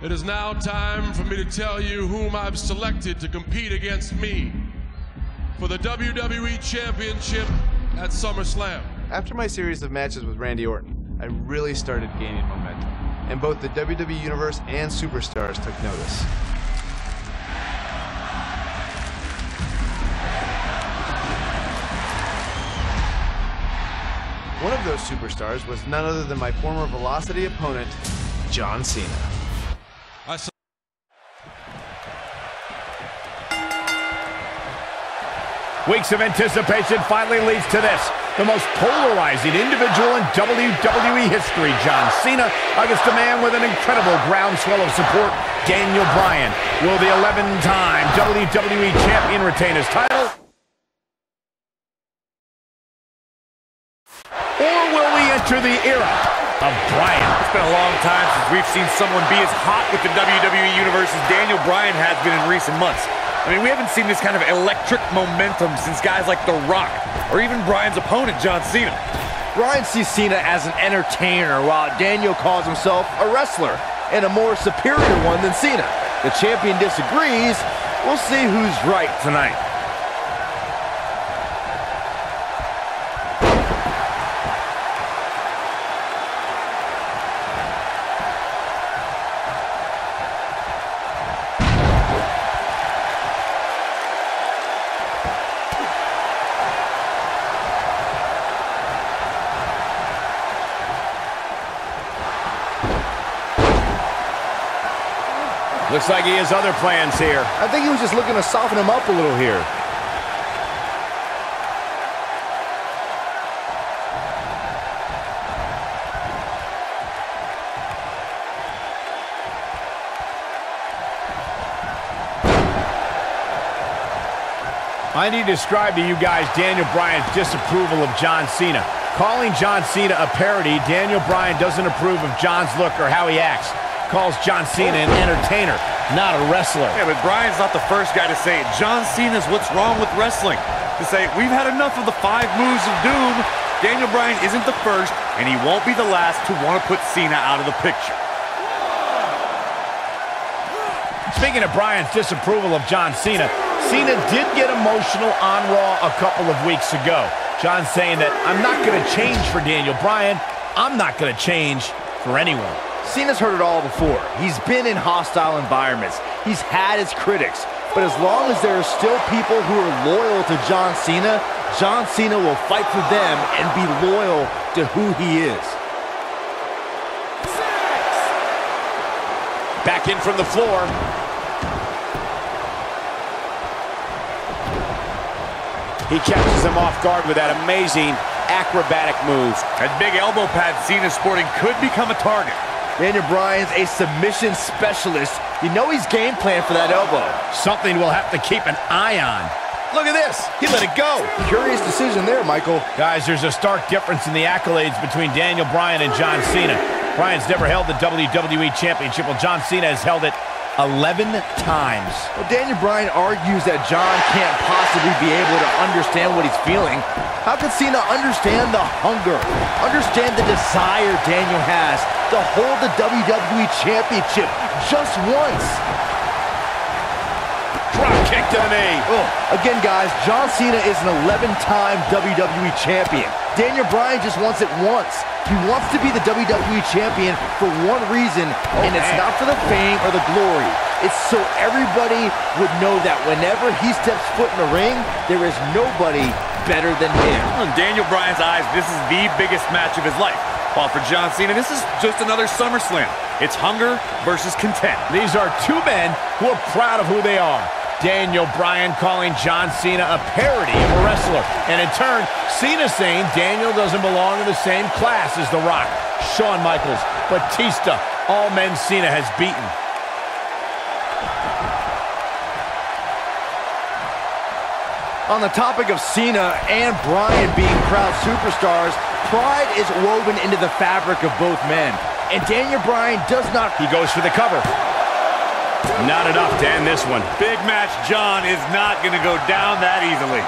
It is now time for me to tell you whom I've selected to compete against me for the WWE Championship at SummerSlam. After my series of matches with Randy Orton, I really started gaining momentum, and both the WWE Universe and Superstars took notice. One of those superstars was none other than my former Velocity opponent, John Cena. Weeks of anticipation finally leads to this. The most polarizing individual in WWE history, John Cena, against a man with an incredible groundswell of support, Daniel Bryan. Will the 11-time WWE Champion retain his title? Or will we enter the era of Bryan? It's been a long time since we've seen someone be as hot with the WWE Universe as Daniel Bryan has been in recent months. I mean, we haven't seen this kind of electric momentum since guys like The Rock, or even Bryan's opponent, John Cena. Bryan sees Cena as an entertainer, while Daniel calls himself a wrestler, and a more superior one than Cena. The champion disagrees. We'll see who's right tonight. Looks like he has other plans here. I think he was just looking to soften him up a little here. I need to describe to you guys Daniel Bryan's disapproval of John Cena. Calling John Cena a parody, Daniel Bryan doesn't approve of John's look or how he acts. Calls John Cena an entertainer, not a wrestler. Yeah, but Bryan's not the first guy to say it. John Cena's what's wrong with wrestling. To say, we've had enough of the 5 moves of doom. Daniel Bryan isn't the first, and he won't be the last to want to put Cena out of the picture. Speaking of Bryan's disapproval of John Cena, Cena did get emotional on Raw a couple of weeks ago. John saying that, I'm not going to change for Daniel Bryan. I'm not going to change for anyone. Cena's heard it all before. He's been in hostile environments. He's had his critics. But as long as there are still people who are loyal to John Cena will fight for them and be loyal to who he is. Back in from the floor. He catches him off guard with that amazing acrobatic move. That big elbow pad Cena's sporting could become a target. Daniel Bryan's a submission specialist. You know he's game plan for that elbow. Something we'll have to keep an eye on. Look at this. He let it go. Curious decision there, Michael. Guys, there's a stark difference in the accolades between Daniel Bryan and John Cena. Bryan's never held the WWE Championship, while John Cena has held it 11 times. Well, Daniel Bryan argues that John can't possibly be able to understand what he's feeling. How could Cena understand the hunger, understand the desire Daniel has to hold the WWE Championship just once? Drop kick to the knee. Again, guys, John Cena is an 11-time WWE Champion. Daniel Bryan just wants it once. He wants to be the WWE Champion for one reason, and it's not for the fame or the glory. It's so everybody would know that whenever he steps foot in the ring, there is nobody better than him. In Daniel Bryan's eyes, this is the biggest match of his life. While for John Cena, this is just another SummerSlam. It's hunger versus content. These are two men who are proud of who they are. Daniel Bryan calling John Cena a parody of a wrestler. And in turn, Cena saying Daniel doesn't belong in the same class as The Rock, Shawn Michaels, Batista, all men Cena has beaten. On the topic of Cena and Bryan being proud superstars, pride is woven into the fabric of both men. And Daniel Bryan does not... He goes for the cover. Not enough to end this one. Big match John is not going to go down that easily.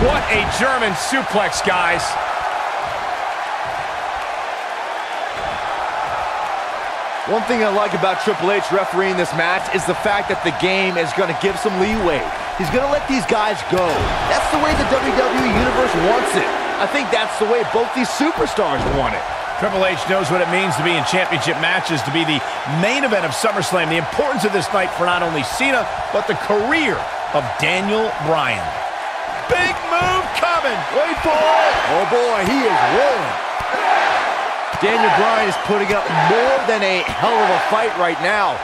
What a German suplex, guys. One thing I like about Triple H refereeing this match is the fact that the game is going to give some leeway. He's going to let these guys go. That's the way the WWE Universe wants it. I think that's the way both these superstars want it. Triple H knows what it means to be in championship matches, to be the main event of SummerSlam. The importance of this night for not only Cena, but the career of Daniel Bryan. Big move coming. Wait for it. Oh, boy, he is rolling. Daniel Bryan is putting up more than a hell of a fight right now.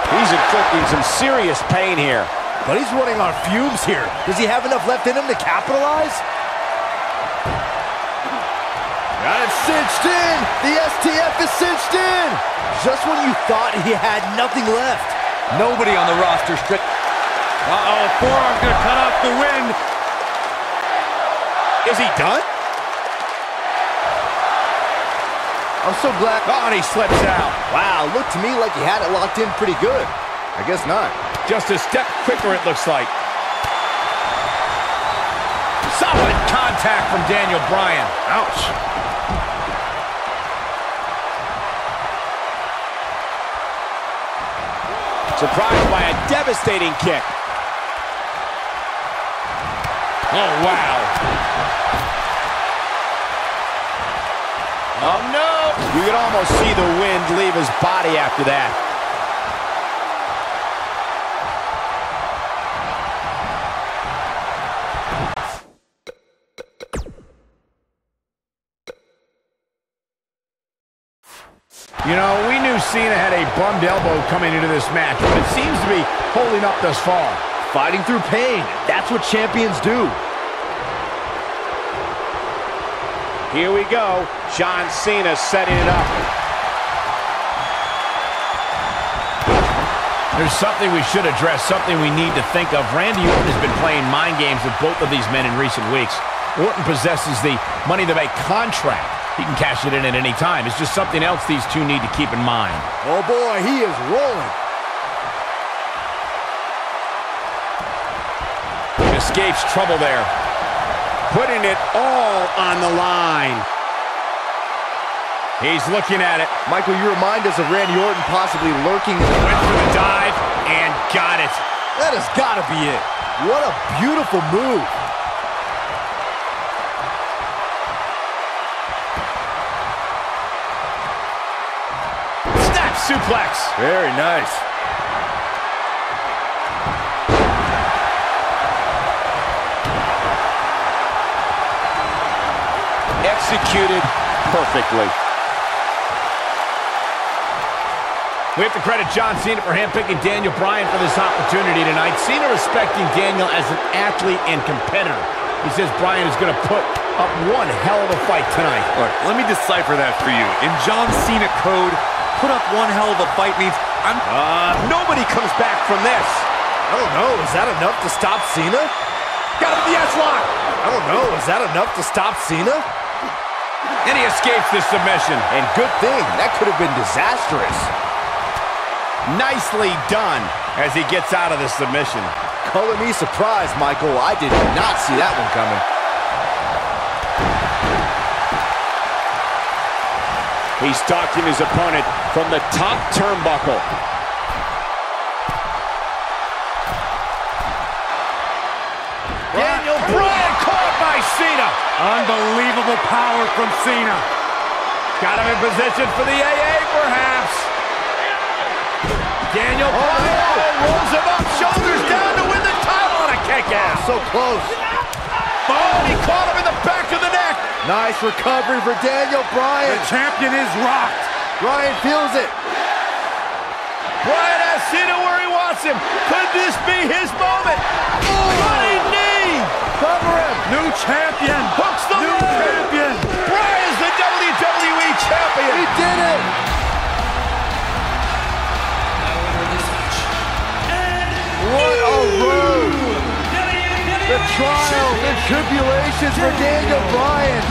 He's inflicting some serious pain here. But he's running on fumes here. Does he have enough left in him to capitalize? Got it cinched in. The STF is cinched in. Just when you thought he had nothing left. Nobody on the roster strict. Uh-oh, forearm gonna cut off the wind. Is he done? I'm so glad. Oh, and he slips out. Wow, looked to me like he had it locked in pretty good. I guess not. Just a step quicker, it looks like. Solid contact from Daniel Bryan. Ouch. Surprised by a devastating kick. Oh, wow. Oh, no. You could almost see the wind leave his body after that. You know, we knew Cena had a bummed elbow coming into this match, but it seems to be holding up thus far. Fighting through pain. That's what champions do. Here we go. John Cena setting it up. There's something we should address, something we need to think of. Randy Orton has been playing mind games with both of these men in recent weeks. Orton possesses the Money to Make contract. He can cash it in at any time. It's just something else these two need to keep in mind. Oh boy, he is rolling. Escapes trouble there. Putting it all on the line. He's looking at it. Michael, you remind us of Randy Orton possibly lurking. Went for the dive and got it. That has got to be it. What a beautiful move. Snap suplex. Very nice. Executed perfectly. We have to credit John Cena for handpicking Daniel Bryan for this opportunity tonight. Cena respecting Daniel as an athlete and competitor. He says Bryan is going to put up one hell of a fight tonight. Look, let me decipher that for you. In John Cena code, put up one hell of a fight means nobody comes back from this. I don't know. Is that enough to stop Cena? Got him the S-lock. I don't know. Is that enough to stop Cena? And he escapes the submission. And good thing. That could have been disastrous. Nicely done as he gets out of the submission. Color me surprised, Michael. I did not see that one coming. He's stalking his opponent from the top turnbuckle. Daniel Bryan caught by Cena. unbelievable power from Cena. Got him in position for the AA, perhaps. Daniel Bryan rolls him up, shoulders down to win the title on a kick-out. So close. Oh, he caught him in the back of the neck. Nice recovery for Daniel Bryan. The champion is rocked. Bryan feels it. Bryan has Cena where he wants him. Could this be his moment? Running knee. Cover him. New champion. Hooks the New leg. champion. Bryan's the WWE champion. He did it. What a road. The trials and tribulations for Daniel Bryan.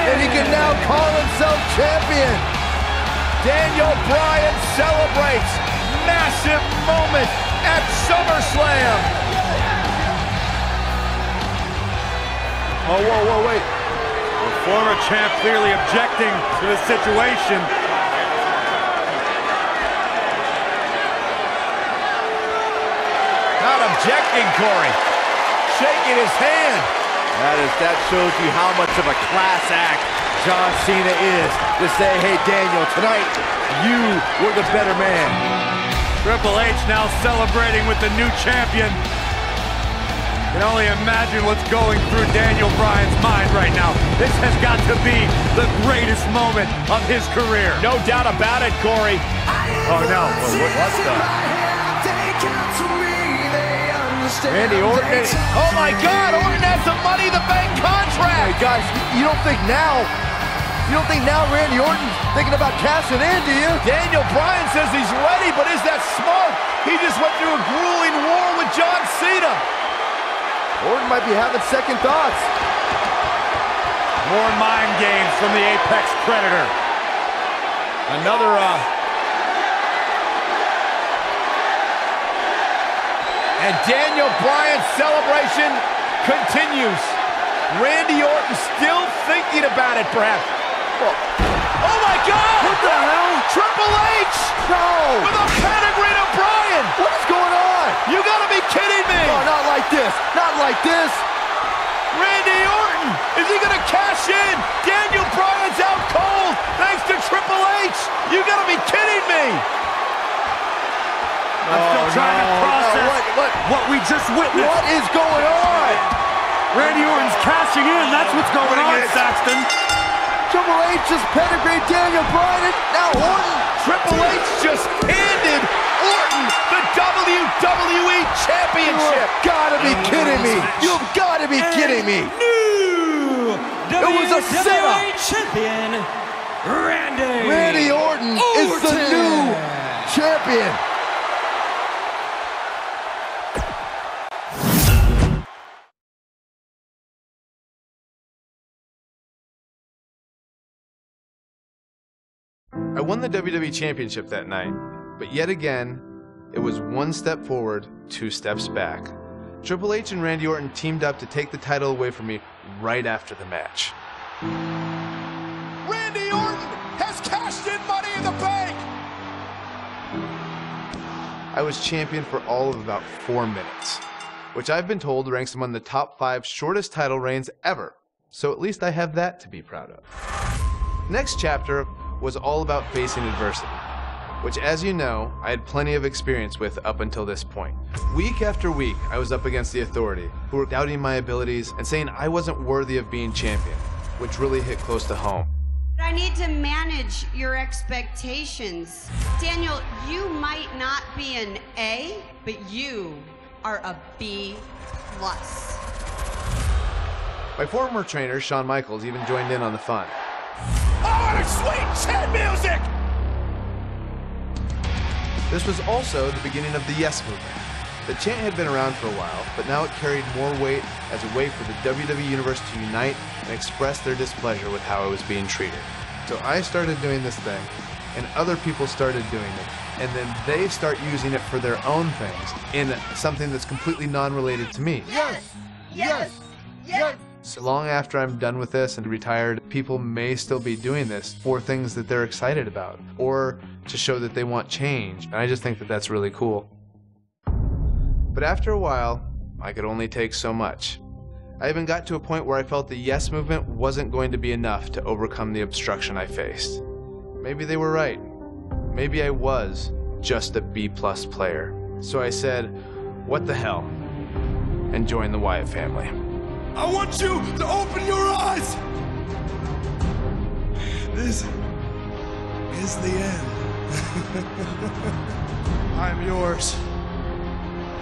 And he can now call himself champion. Daniel Bryan celebrates massive moment at SummerSlam. Oh, whoa, wait. The former champ clearly objecting to the situation. Not objecting, Corey. Shaking his hand. That shows you how much of a class act John Cena is. To say, hey, Daniel, tonight, you were the better man. Triple H now celebrating with the new champion. Can only imagine what's going through Daniel Bryan's mind right now. This has got to be the greatest moment of his career. No doubt about it, Corey. Oh, no. What's the... Randy Orton. Oh, my God. Orton has the Money in the Bank contract. Hey, guys, you don't think now Randy Orton's thinking about cashing in, do you? Daniel Bryan says he's ready, but is that smart? He just went through a grueling war with John Cena. Orton might be having second thoughts. More mind games from the Apex Predator. Another, And Daniel Bryan's celebration continues. Randy Orton still thinking about it, perhaps. Oh my God! What the hell? Triple H! No! With a pedigree to Bryan! What is going on? You gotta be kidding me! Oh, not like this! Not like this! Randy Orton! Is he gonna cash in? Daniel Bryan's out cold thanks to Triple H! You gotta be kidding me! I'm still trying to process what we just witnessed. What is going on? Randy Orton's cashing in. That's what's going on, Saxton. Triple H just pedigreed Daniel Bryan. Now Orton. Triple H just handed Orton the WWE Championship. You've got to be kidding me. You've got to be kidding me. New was a setup. WWE champion, Randy Orton is the new champion. I won the WWE Championship that night, but yet again, it was one step forward, 2 steps back. Triple H and Randy Orton teamed up to take the title away from me right after the match. Randy Orton has cashed in Money in the Bank! I was champion for all of about 4 minutes, which I've been told ranks among the top 5 shortest title reigns ever, so at least I have that to be proud of. Next chapter was all about facing adversity, which, as you know, I had plenty of experience with up until this point. Week after week, I was up against the Authority, who were doubting my abilities and saying I wasn't worthy of being champion, which really hit close to home. I need to manage your expectations. Daniel, you might not be an A, but you are a B+. My former trainer, Shawn Michaels, even joined in on the fun. Oh, and sweet chant music! This was also the beginning of the Yes Movement. The chant had been around for a while, but now it carried more weight as a way for the WWE Universe to unite and express their displeasure with how it was being treated. So I started doing this thing, and other people started doing it, and then they start using it for their own things in something that's completely non-related to me. Yes! Yes! Yes! So long after I'm done with this and retired, people may still be doing this for things that they're excited about, or to show that they want change, and I just think that that's really cool. But after a while, I could only take so much. I even got to a point where I felt the Yes Movement wasn't going to be enough to overcome the obstruction I faced. Maybe they were right. Maybe I was just a B+ player. So I said, what the hell, and joined the Wyatt family. I want you to open your eyes. This is the end. I'm yours.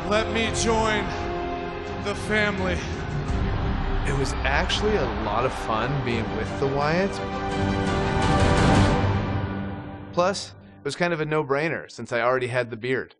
Let me join the family. It was actually a lot of fun being with the Wyatts. Plus, it was kind of a no-brainer since I already had the beard.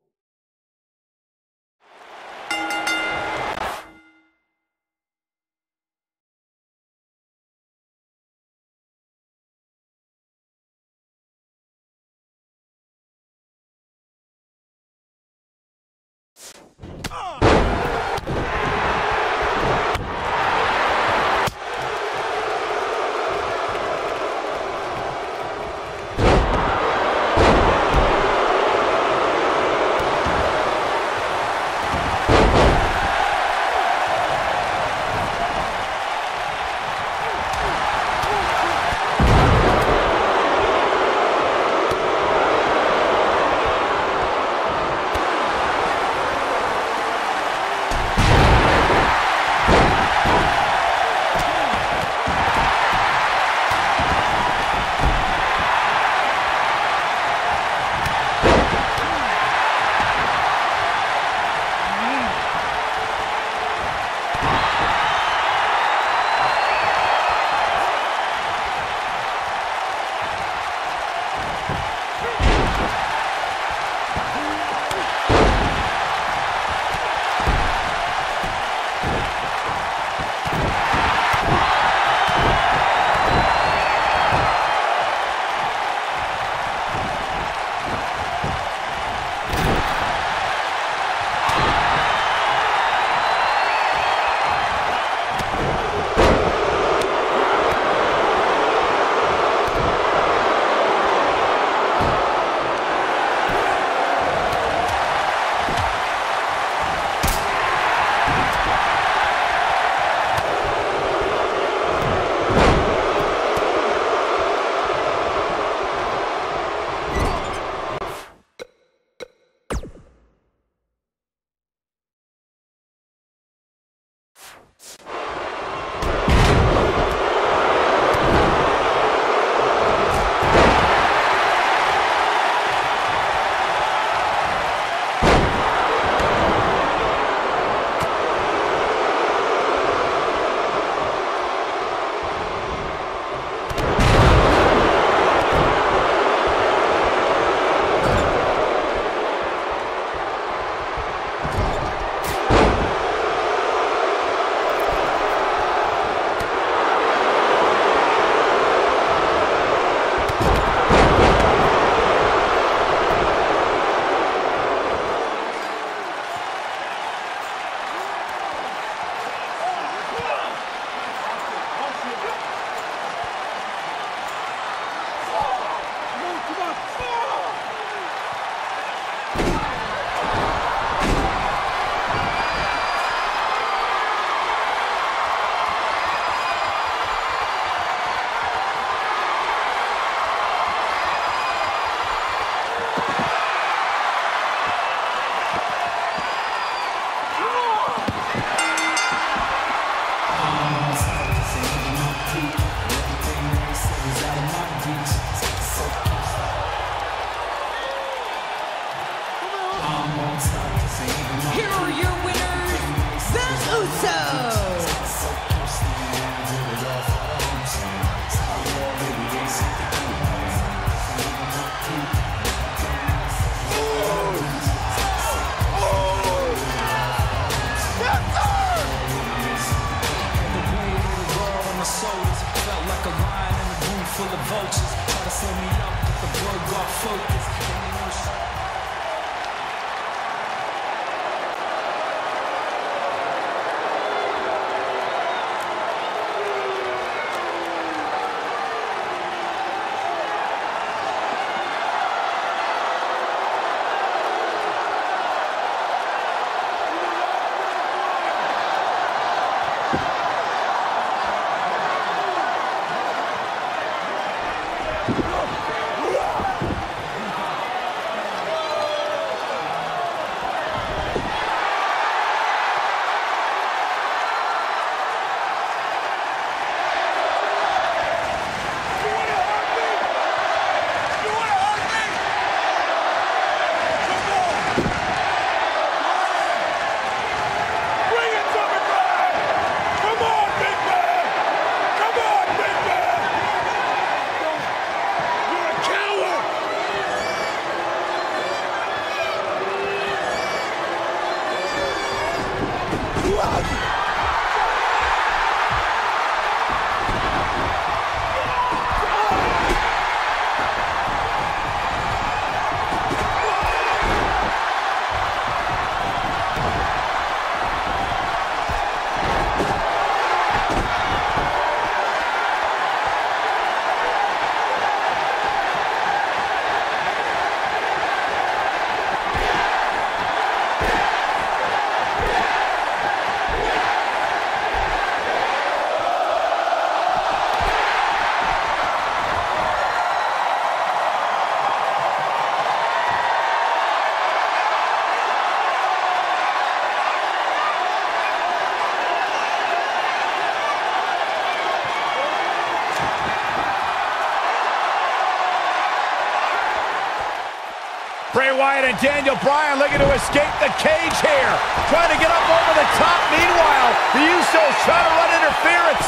Bray Wyatt and Daniel Bryan looking to escape the cage here. Trying to get up over the top. Meanwhile, the Usos trying to run interference.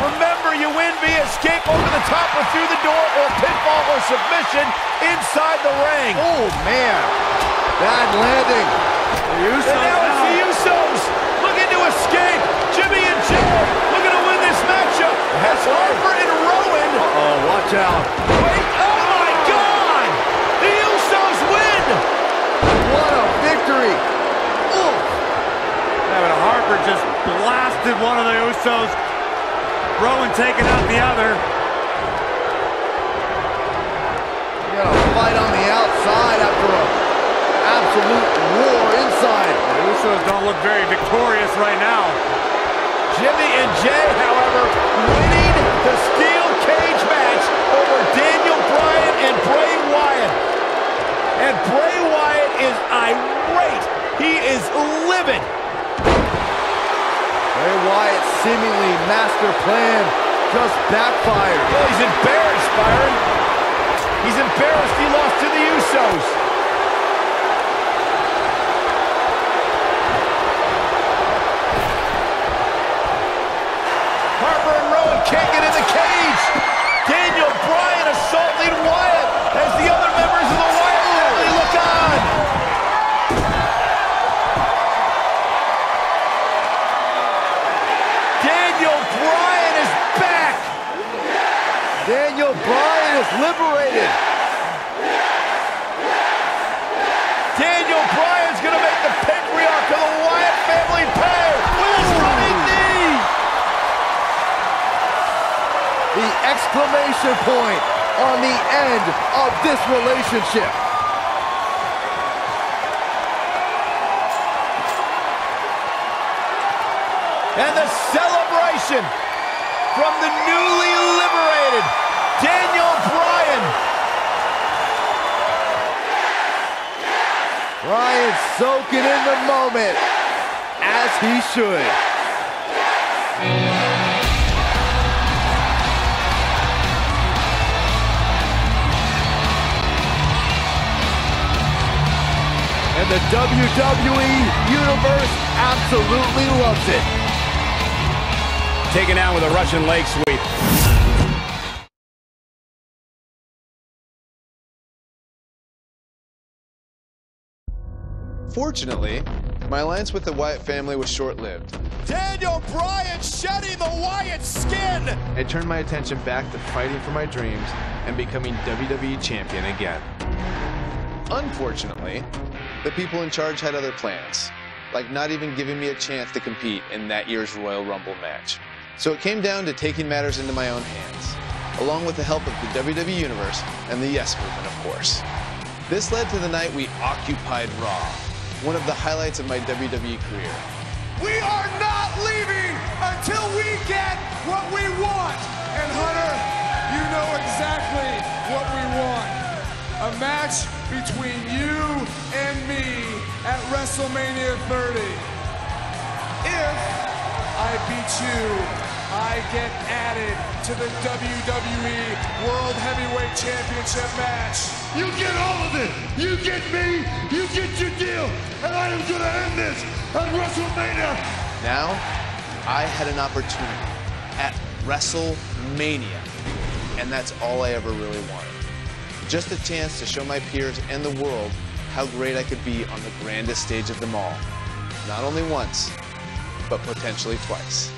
Remember, you win via escape over the top or through the door or pinfall or submission inside the ring. Oh, man. Bad landing. The Usos and now it's the Usos looking to escape. Jimmy and Jay looking to win this matchup. That's Harper and Rowan. Oh, watch out. Wait, oh my God! The Usos win! What a victory. Ooh. Yeah, but Harper just blasted one of the Usos. Rowan taking out the other. You got a fight on the outside after a absolute war inside. The Usos don't look very victorious right now. Jimmy and Jay, however, winning the steel cage match over Daniel Bryan and Bray Wyatt. And Bray Wyatt is irate. He is livid. Bray Wyatt's seemingly master plan just backfired. Well, he's embarrassed, Byron. He's embarrassed he lost to the Usos. Harper and Rowan can't get in the cage. Daniel Bryan assaulting Wyatt as the other members of the Wyatt family look on. Daniel Bryan is back. Daniel Bryan is liberated. Daniel Bryan's going to make the patriarch of the Wyatt family pay with his running knee. The exclamation point on the end of this relationship. And the celebration from the newly liberated Daniel Bryan. Bryan soaking in the moment, as he should. And the WWE Universe absolutely loves it. Taken out with a Russian leg sweep. Fortunately, my alliance with the Wyatt family was short-lived. Daniel Bryan shedding the Wyatt skin. I turned my attention back to fighting for my dreams and becoming WWE champion again. Unfortunately, the people in charge had other plans, like not even giving me a chance to compete in that year's Royal Rumble match. So it came down to taking matters into my own hands, along with the help of the WWE Universe and the Yes Movement, of course. This led to the night we occupied Raw, one of the highlights of my WWE career. We are not leaving until we get what we want. And Hunter, you know exactly what we want. A match between you and me at WrestleMania 30. If I beat you, I get added to the WWE World Heavyweight Championship match. You get all of it. You get me. You get your deal. And I am going to end this at WrestleMania. Now, I had an opportunity at WrestleMania, and that's all I ever really wanted. Just a chance to show my peers and the world how great I could be on the grandest stage of them all. Not only once, but potentially twice.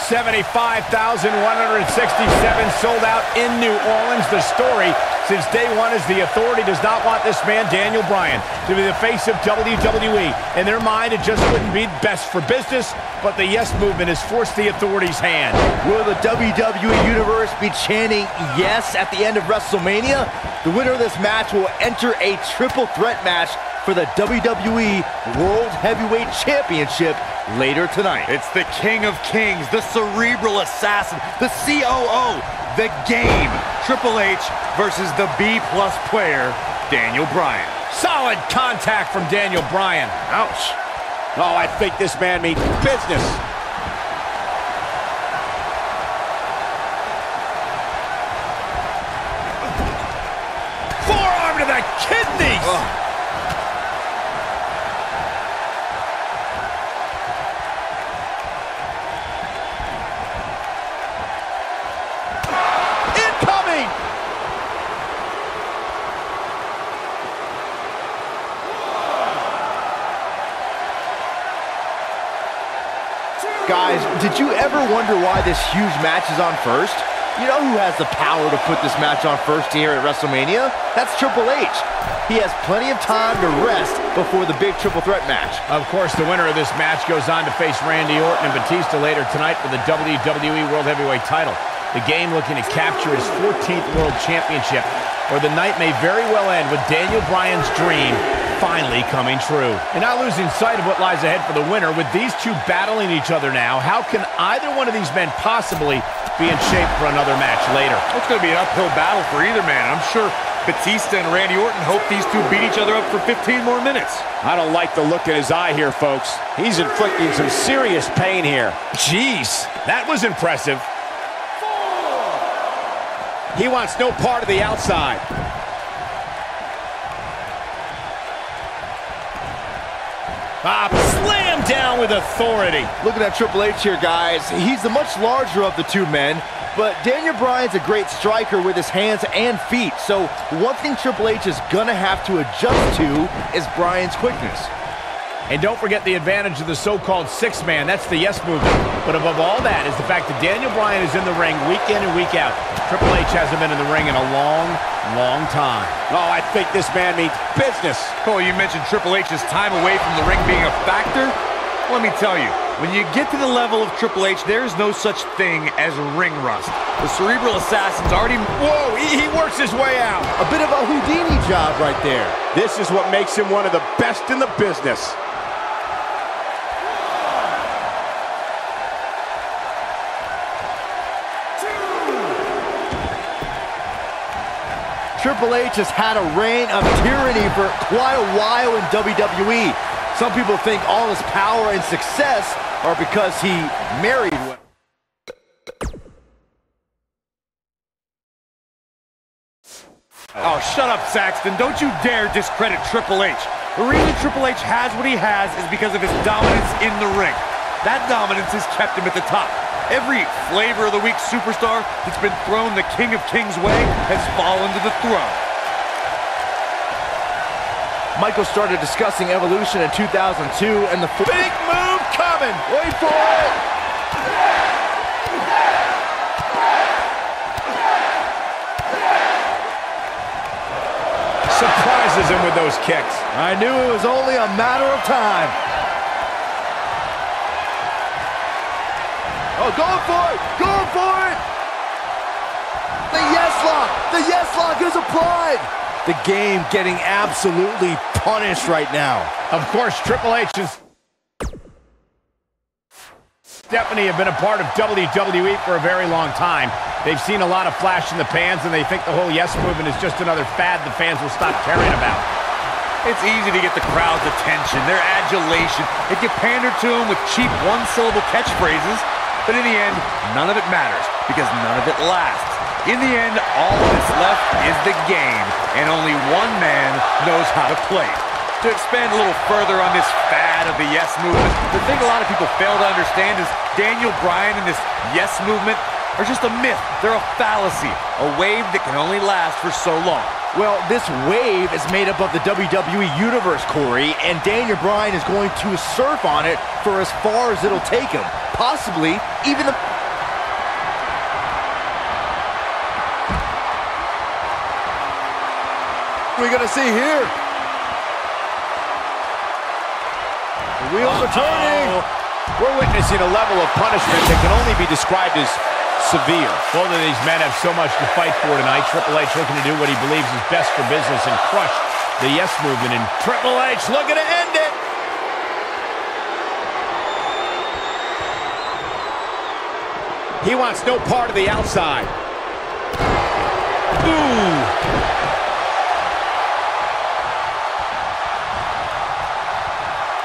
$75,167 sold out in New Orleans. The story since day one is the Authority does not want this man, Daniel Bryan, to be the face of WWE. In their mind, it just wouldn't be best for business, but the Yes Movement has forced the Authority's hand. Will the WWE Universe be chanting yes at the end of WrestleMania? The winner of this match will enter a triple threat match for the WWE World Heavyweight Championship later tonight. It's the King of Kings, the Cerebral Assassin, the COO, the Game. Triple H versus the B-plus player, Daniel Bryan. Solid contact from Daniel Bryan. Ouch. Oh, I think this man means business. Forearm to the kidneys. Oh. Guys, did you ever wonder why this huge match is on first? You know who has the power to put this match on first here at WrestleMania? That's Triple H. He has plenty of time to rest before the big triple threat match. Of course, the winner of this match goes on to face Randy Orton and Batista later tonight for the WWE World Heavyweight title. The Game looking to capture his 14th World Championship, or the night may very well end with Daniel Bryan's dream finally coming true. And not losing sight of what lies ahead for the winner, with these two battling each other now, how can either one of these men possibly be in shape for another match later? It's going to be an uphill battle for either man. I'm sure Batista and Randy Orton hope these two beat each other up for 15 more minutes. I don't like the look in his eye here, folks. He's inflicting some serious pain here. Jeez, that was impressive. He wants no part of the outside. Slam down with authority. Looking at Triple H here, guys. He's the much larger of the two men, but Daniel Bryan's a great striker with his hands and feet. So one thing Triple H is gonna have to adjust to is Bryan's quickness. And don't forget the advantage of the so-called six-man. That's the Yes Movement. But above all that is the fact that Daniel Bryan is in the ring week in and week out. Triple H hasn't been in the ring in a long, long time. Oh, I think this man means business. Cole, you mentioned Triple H's time away from the ring being a factor. Let me tell you, when you get to the level of Triple H, there is no such thing as ring rust. The Cerebral Assassin's already... Whoa, he works his way out. A bit of a Houdini job right there. This is what makes him one of the best in the business. Triple H has had a reign of tyranny for quite a while in WWE. Some people think all his power and success are because he married well. Oh, shut up, Saxton. Don't you dare discredit Triple H. The reason Triple H has what he has is because of his dominance in the ring. That dominance has kept him at the top. Every flavor of the week superstar that's been thrown the King of Kings way has fallen to the throne. Michael started discussing Evolution in 2002 and the big move coming. Wait for it. confuses him with those kicks. I knew it was only a matter of time. Oh, going for it! Going for it! The yes lock! The yes lock is applied! The game getting absolutely punished right now. Of course, Triple H and Stephanie have been a part of WWE for a very long time. They've seen a lot of flash in the pans, and they think the whole yes movement is just another fad the fans will stop caring about. It's easy to get the crowd's attention, their adulation. If you pander to them with cheap one-syllable catchphrases, but in the end, none of it matters, because none of it lasts. In the end, all that's left is the game, and only one man knows how to play it. To expand a little further on this fad of the yes movement, the thing a lot of people fail to understand is Daniel Bryan and this yes movement are just a myth. They're a fallacy, a wave that can only last for so long. Well, this wave is made up of the WWE Universe, Corey, and Daniel Bryan is going to surf on it for as far as it'll take him. Possibly even the... What are we going to see here? The wheels are turning. We're witnessing a level of punishment that can only be described as severe. Both of these men have so much to fight for tonight. Triple H looking to do what he believes is best for business and crush the yes movement. And Triple H looking to end it. He wants no part of the outside. Ooh.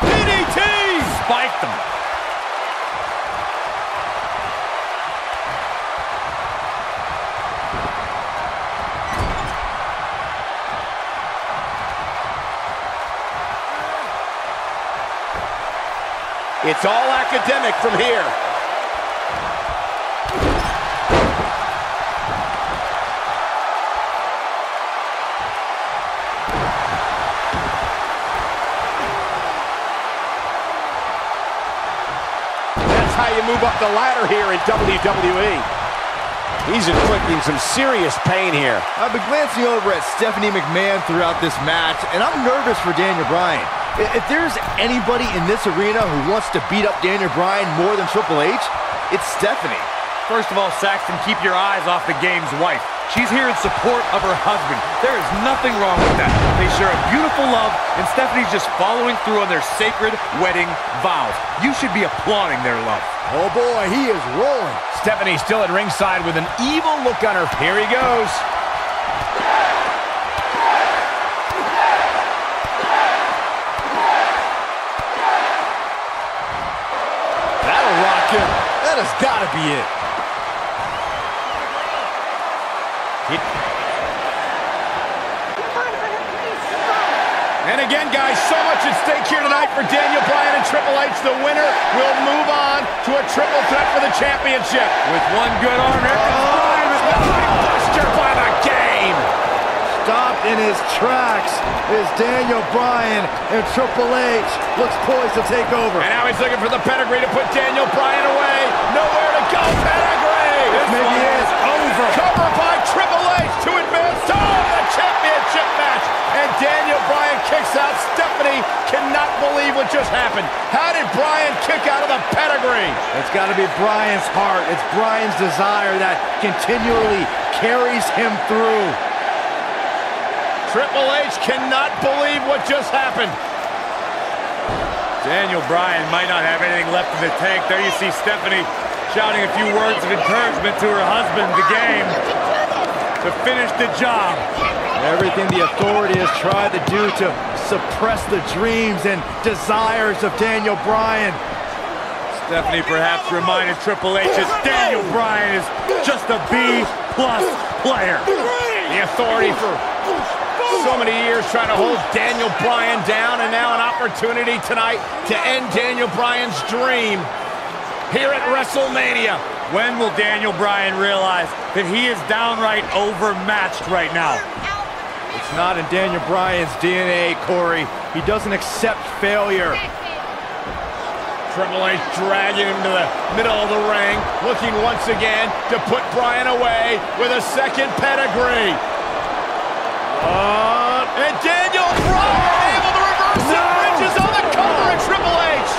DDT! Spiked them. It's all academic from here. That's how you move up the ladder here in WWE. He's inflicting some serious pain here. I've been glancing over at Stephanie McMahon throughout this match, and I'm nervous for Daniel Bryan. If there's anybody in this arena who wants to beat up Daniel Bryan more than Triple H, it's Stephanie. First of all, Saxton, keep your eyes off the game's wife. She's here in support of her husband. There is nothing wrong with that. They share a beautiful love, and Stephanie's just following through on their sacred wedding vows. You should be applauding their love. Oh boy, he is rolling. Stephanie still at ringside with an evil look on her. Here he goes. That'll rock him. That has got to be it. And again, guys, so much at stake here tonight for Daniel Bryan and Triple H. The winner will move on to a triple threat for the championship. With one good arm, here comes Bryan with the Buster by the game. Stopped in his tracks is Daniel Bryan, and Triple H looks poised to take over. And now he's looking for the pedigree to put Daniel Bryan away. Nowhere to go, pedigree. This maybe is over. Cover by Triple H to advance to the championship match. And Daniel Bryan kicks out. Stephanie cannot believe what just happened. How did Bryan kick out of the pedigree? It's got to be Bryan's heart. It's Bryan's desire that continually carries him through. Triple H cannot believe what just happened. Daniel Bryan might not have anything left in the tank. There you see Stephanie shouting a few words of encouragement to her husband, the game, to finish the job. Everything the authority has tried to do to suppress the dreams and desires of Daniel Bryan. Stephanie perhaps reminded Triple H that Daniel Bryan is just a B-plus player. The authority for so many years trying to hold Daniel Bryan down, and now an opportunity tonight to end Daniel Bryan's dream here at WrestleMania. When will Daniel Bryan realize that he is downright overmatched right now? It's not in Daniel Bryan's DNA, Corey. He doesn't accept failure. Triple H dragging him to the middle of the ring, looking once again to put Bryan away with a second pedigree. Oh, out. And Daniel Bryan able to reverse it. Bridges on the cover, and Triple H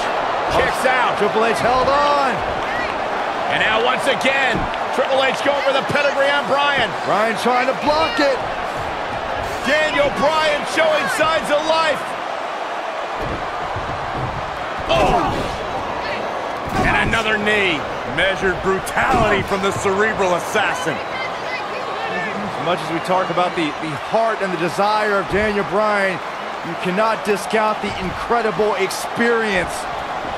kicks out. Triple H held on. And now once again, Triple H going for the pedigree on Bryan. Bryan trying to block it. Daniel Bryan showing signs of life. Oh! And another knee. Measured brutality from the cerebral assassin. As much as we talk about the heart and the desire of Daniel Bryan, you cannot discount the incredible experience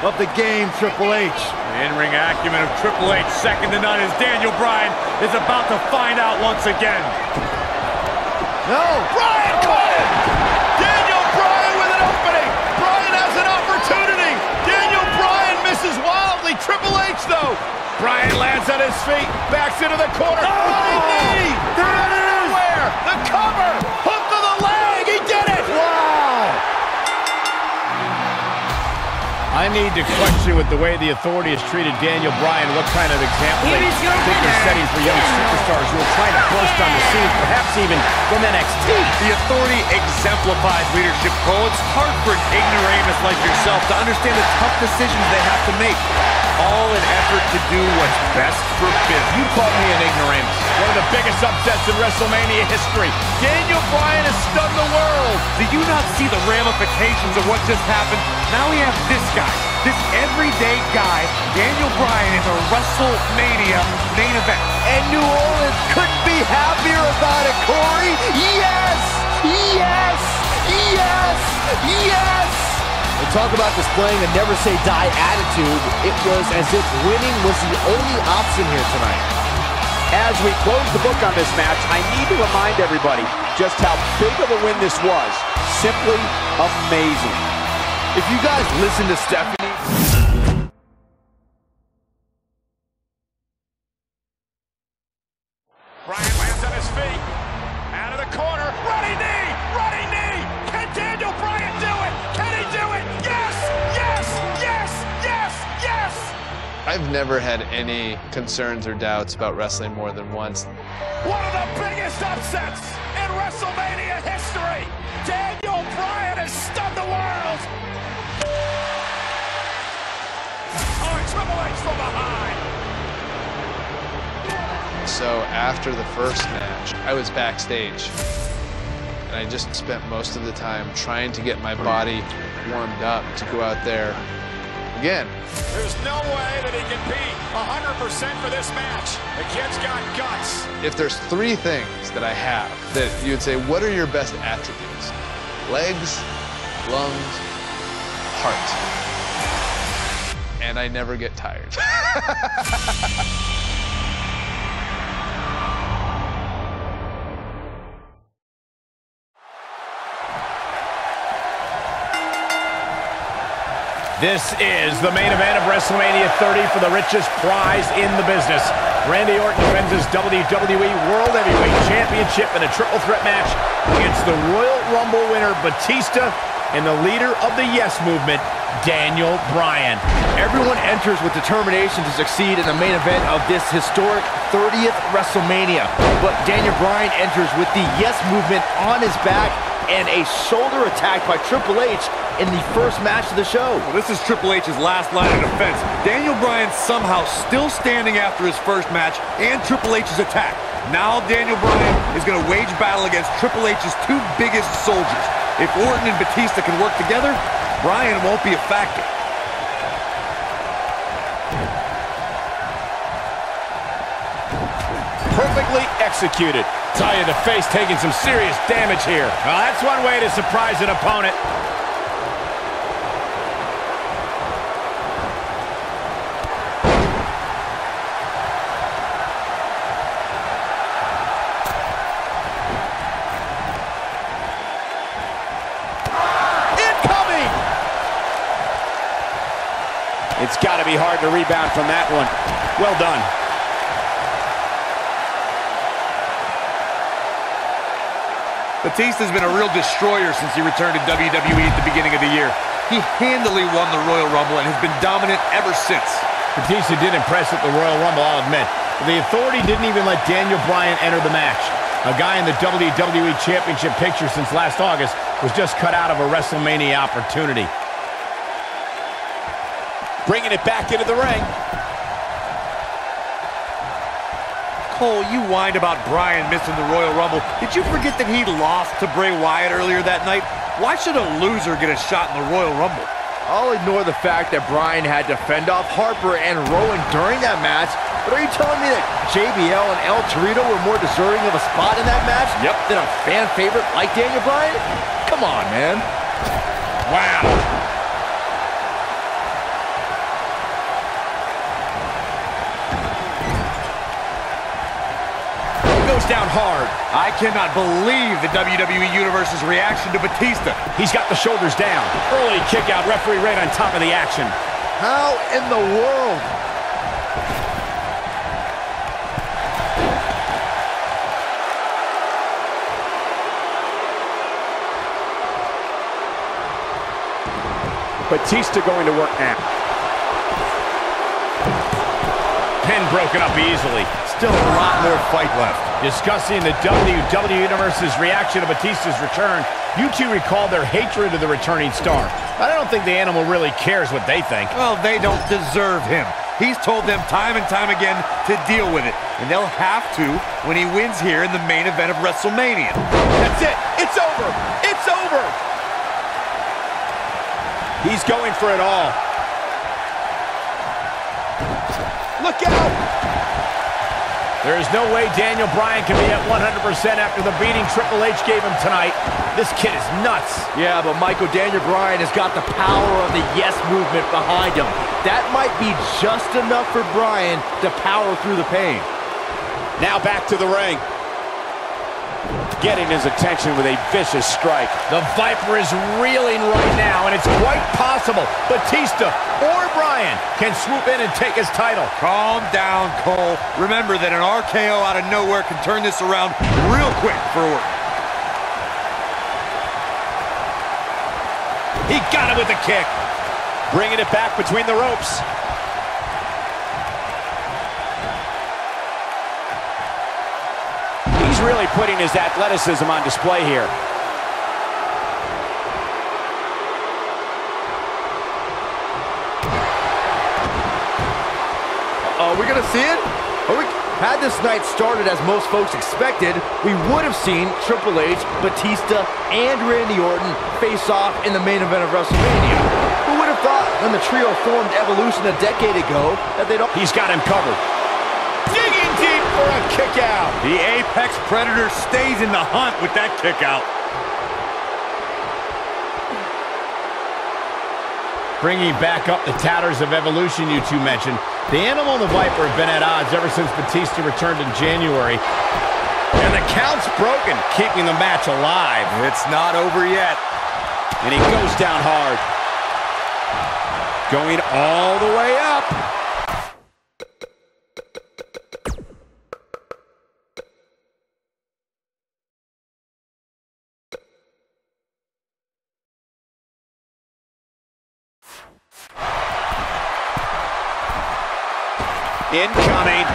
of the game, Triple H. The in-ring acumen of Triple H, second to none, as Daniel Bryan is about to find out once again. No! Bryan caught it! Daniel Bryan with an opening! Bryan has an opportunity! Daniel Bryan misses wildly! Triple H, though! Bryan lands on his feet, backs into the corner. Running knee! There it is! Where? The cover! Hook to the leg! He did it! Wow! I need to question with the way the Authority has treated Daniel Bryan, what kind of example they think they're setting for young superstars who are trying to burst on the scene, perhaps even from NXT. The Authority exemplifies leadership, Cole. It's hard for an ignoramus like yourself to understand the tough decisions they have to make, all in effort to do what's best for business. You called me an ignoramus. One of the biggest upsets in WrestleMania history. Daniel Bryan has stunned the world. Do you not see the ramifications of what just happened? Now we have this guy, this everyday guy, Daniel Bryan, in the WrestleMania main event. And New Orleans couldn't be happier about it, Corey. Yes! Yes! Yes! Yes! And talk about displaying a never-say-die attitude. It was as if winning was the only option here tonight. As we close the book on this match, I need to remind everybody just how big of a win this was. Simply amazing. If you guys listen to Stephanie... Bryan lands on his feet. Out of the corner. Running knee! Running knee! Can Daniel Bryan do it? Can he do it? Yes! Yes! Yes! Yes! Yes! I've never had any concerns or doubts about wrestling more than once. One of the biggest upsets in WrestleMania history. Daniel Bryan has stunned the world. Oh, Triple H from behind. So after the first match, I was backstage. And I just spent most of the time trying to get my body warmed up to go out there again. There's no way that he can be 100% for this match. The kid's got guts. If there's three things that I have that you would say, what are your best attributes? Legs, lungs, heart. And I never get tired. This is the main event of WrestleMania 30 for the richest prize in the business. Randy Orton defends his WWE World Heavyweight Championship in a triple threat match against the Royal Rumble winner Batista and the leader of the Yes Movement, Daniel Bryan. Everyone enters with determination to succeed in the main event of this historic 30th WrestleMania. But Daniel Bryan enters with the Yes Movement on his back and a shoulder attack by Triple H in the first match of the show. Well, this is Triple H's last line of defense. Daniel Bryan somehow still standing after his first match and Triple H's attack. Now Daniel Bryan is going to wage battle against Triple H's two biggest soldiers. If Orton and Batista can work together, Bryan won't be a factor. Perfectly executed. Tell you, the face taking some serious damage here. Well, that's one way to surprise an opponent. Incoming! It's got to be hard to rebound from that one. Well done. Batista's been a real destroyer since he returned to WWE at the beginning of the year. He handily won the Royal Rumble and has been dominant ever since. Batista did impress at the Royal Rumble, I'll admit. The Authority didn't even let Daniel Bryan enter the match. A guy in the WWE Championship picture since last August was just cut out of a WrestleMania opportunity. Bringing it back into the ring. Cole, you whined about Bryan missing the Royal Rumble. Did you forget that he lost to Bray Wyatt earlier that night? Why should a loser get a shot in the Royal Rumble? I'll ignore the fact that Bryan had to fend off Harper and Rowan during that match, but are you telling me that JBL and El Torito were more deserving of a spot in that match than a fan favorite like Daniel Bryan? Come on, man. Wow. Goes down hard. I cannot believe the WWE Universe's reaction to Batista. He's got the shoulders down. Early kick out, referee right on top of the action. How in the world? Batista going to work now. Pin broken up easily. Still a lot more fight left. Discussing the WWE Universe's reaction to Batista's return, you two recall their hatred of the returning star. I don't think the animal really cares what they think. Well, they don't deserve him. He's told them time and time again to deal with it, and they'll have to when he wins here in the main event of WrestleMania. That's it. It's over. It's over. He's going for it all. Look out. There is no way Daniel Bryan can be at 100% after the beating Triple H gave him tonight. This kid is nuts. Yeah, but Michael, Daniel Bryan has got the power of the yes movement behind him. That might be just enough for Bryan to power through the pain. Now back to the ring. Getting his attention with a vicious strike. The Viper is reeling right now, and it's quite possible Batista or Bryan can swoop in and take his title. Calm down, Cole. Remember that an RKO out of nowhere can turn this around real quick for Orton. He got it with a kick. Bringing it back between the ropes. He's really putting his athleticism on display here. Are we going to see it? Had this night started as most folks expected, we would have seen Triple H, Batista, and Randy Orton face off in the main event of WrestleMania. Who would have thought when the trio formed Evolution a decade ago that they'd all... He's got him covered. Digging deep for a kick out. The Apex Predator stays in the hunt with that kick out. Bringing back up the tatters of Evolution you two mentioned, the Animal and the Viper have been at odds ever since Batista returned in January. And the count's broken, keeping the match alive. It's not over yet. And he goes down hard. Going all the way up. Incoming.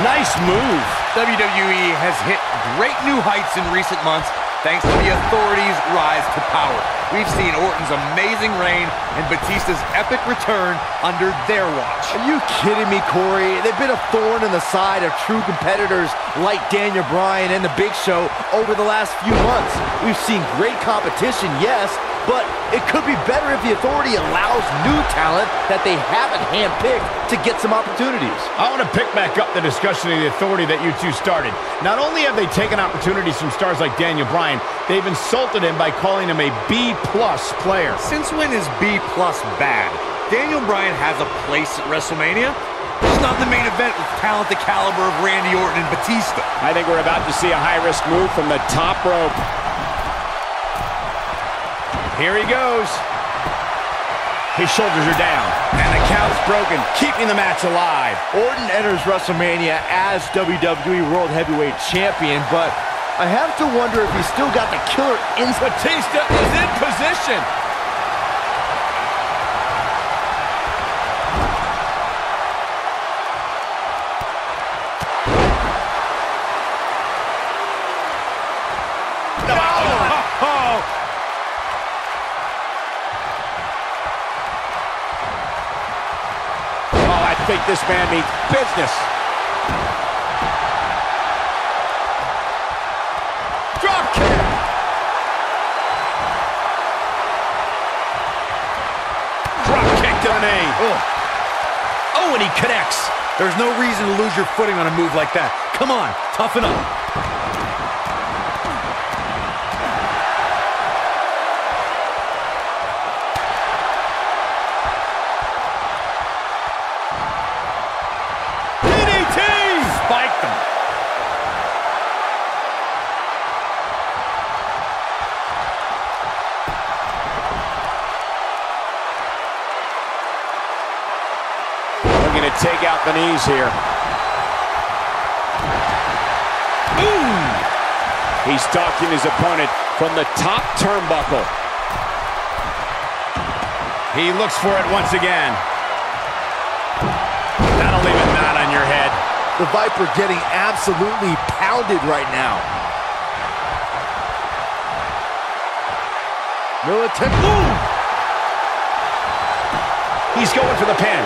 Nice move. WWE has hit great new heights in recent months thanks to the Authority's rise to power. We've seen Orton's amazing reign and Batista's epic return under their watch. Are you kidding me, Corey? They've been a thorn in the side of true competitors like Daniel Bryan and The Big Show over the last few months. We've seen great competition, yes, but it could be better if the Authority allows new talent that they haven't handpicked to get some opportunities. I want to pick back up the discussion of the Authority that you two started. Not only have they taken opportunities from stars like Daniel Bryan, they've insulted him by calling him a B+ player. Since when is B+ bad? Daniel Bryan has a place at WrestleMania. It's not the main event with talent the caliber of Randy Orton and Batista. I think we're about to see a high-risk move from the top rope. Here he goes. His shoulders are down, and the count's broken, keeping the match alive. Orton enters WrestleMania as WWE World Heavyweight Champion, but I have to wonder if he's still got the killer instinct. Batista is in position. think this man means business. Drop kick. Drop kick to the knee. Oh, and he connects. There's no reason to lose your footing on a move like that. Come on, toughen up. DDT! Spiked him. Looking to take out the knees here. Ooh! He's stalking his opponent from the top turnbuckle. He looks for it once again. That'll leave a knot on your head. The Viper getting absolutely pounded right now. He's going for the pin.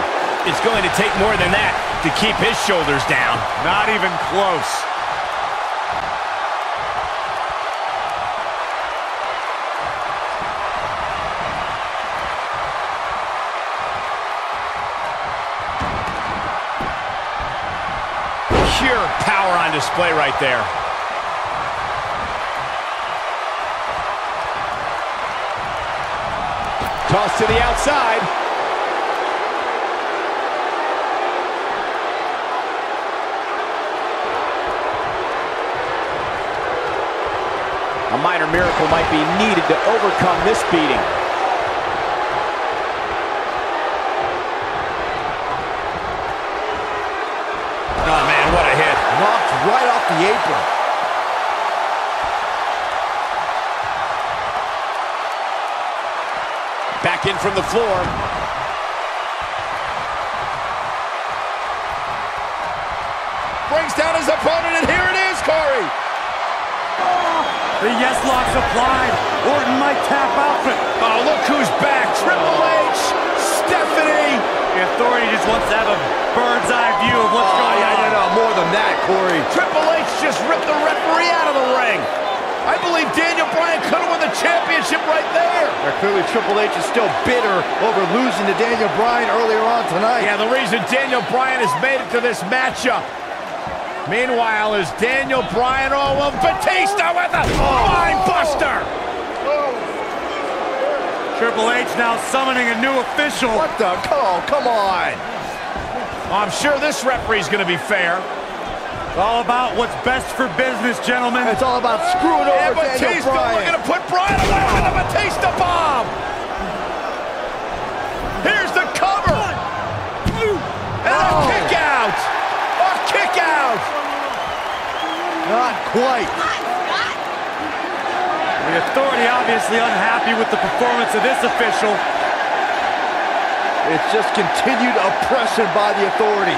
It's going to take more than that to keep his shoulders down. Not even close. Pure power on display right there. Toss to the outside. A minor miracle might be needed to overcome this beating. Oh, man, what a hit. Knocked right off the apron. Back in from the floor. Brings down his opponent, and here it is, Corey. The yes lock's applied. Orton might tap out. Oh, look who's back. Triple H, Stephanie. The Authority just wants to have a bird's eye view of what's going on. No, more than that, Corey. Triple H just ripped the referee out of the ring. I believe Daniel Bryan could have won the championship right there. Clearly, Triple H is still bitter over losing to Daniel Bryan earlier on tonight. Yeah, the reason Daniel Bryan has made it to this matchup. Meanwhile, is Daniel Bryan, Batista with a mind buster. Triple H now summoning a new official. What the? Oh, come on. I'm sure this referee's going to be fair. All about what's best for business, gentlemen. It's all about screwing over Daniel Batista Bryan. looking to put Bryan away with a Batista bomb. Here's the cover. And a kick out. A kick out. Not quite. The Authority obviously unhappy with the performance of this official. It's just continued oppression by the Authority.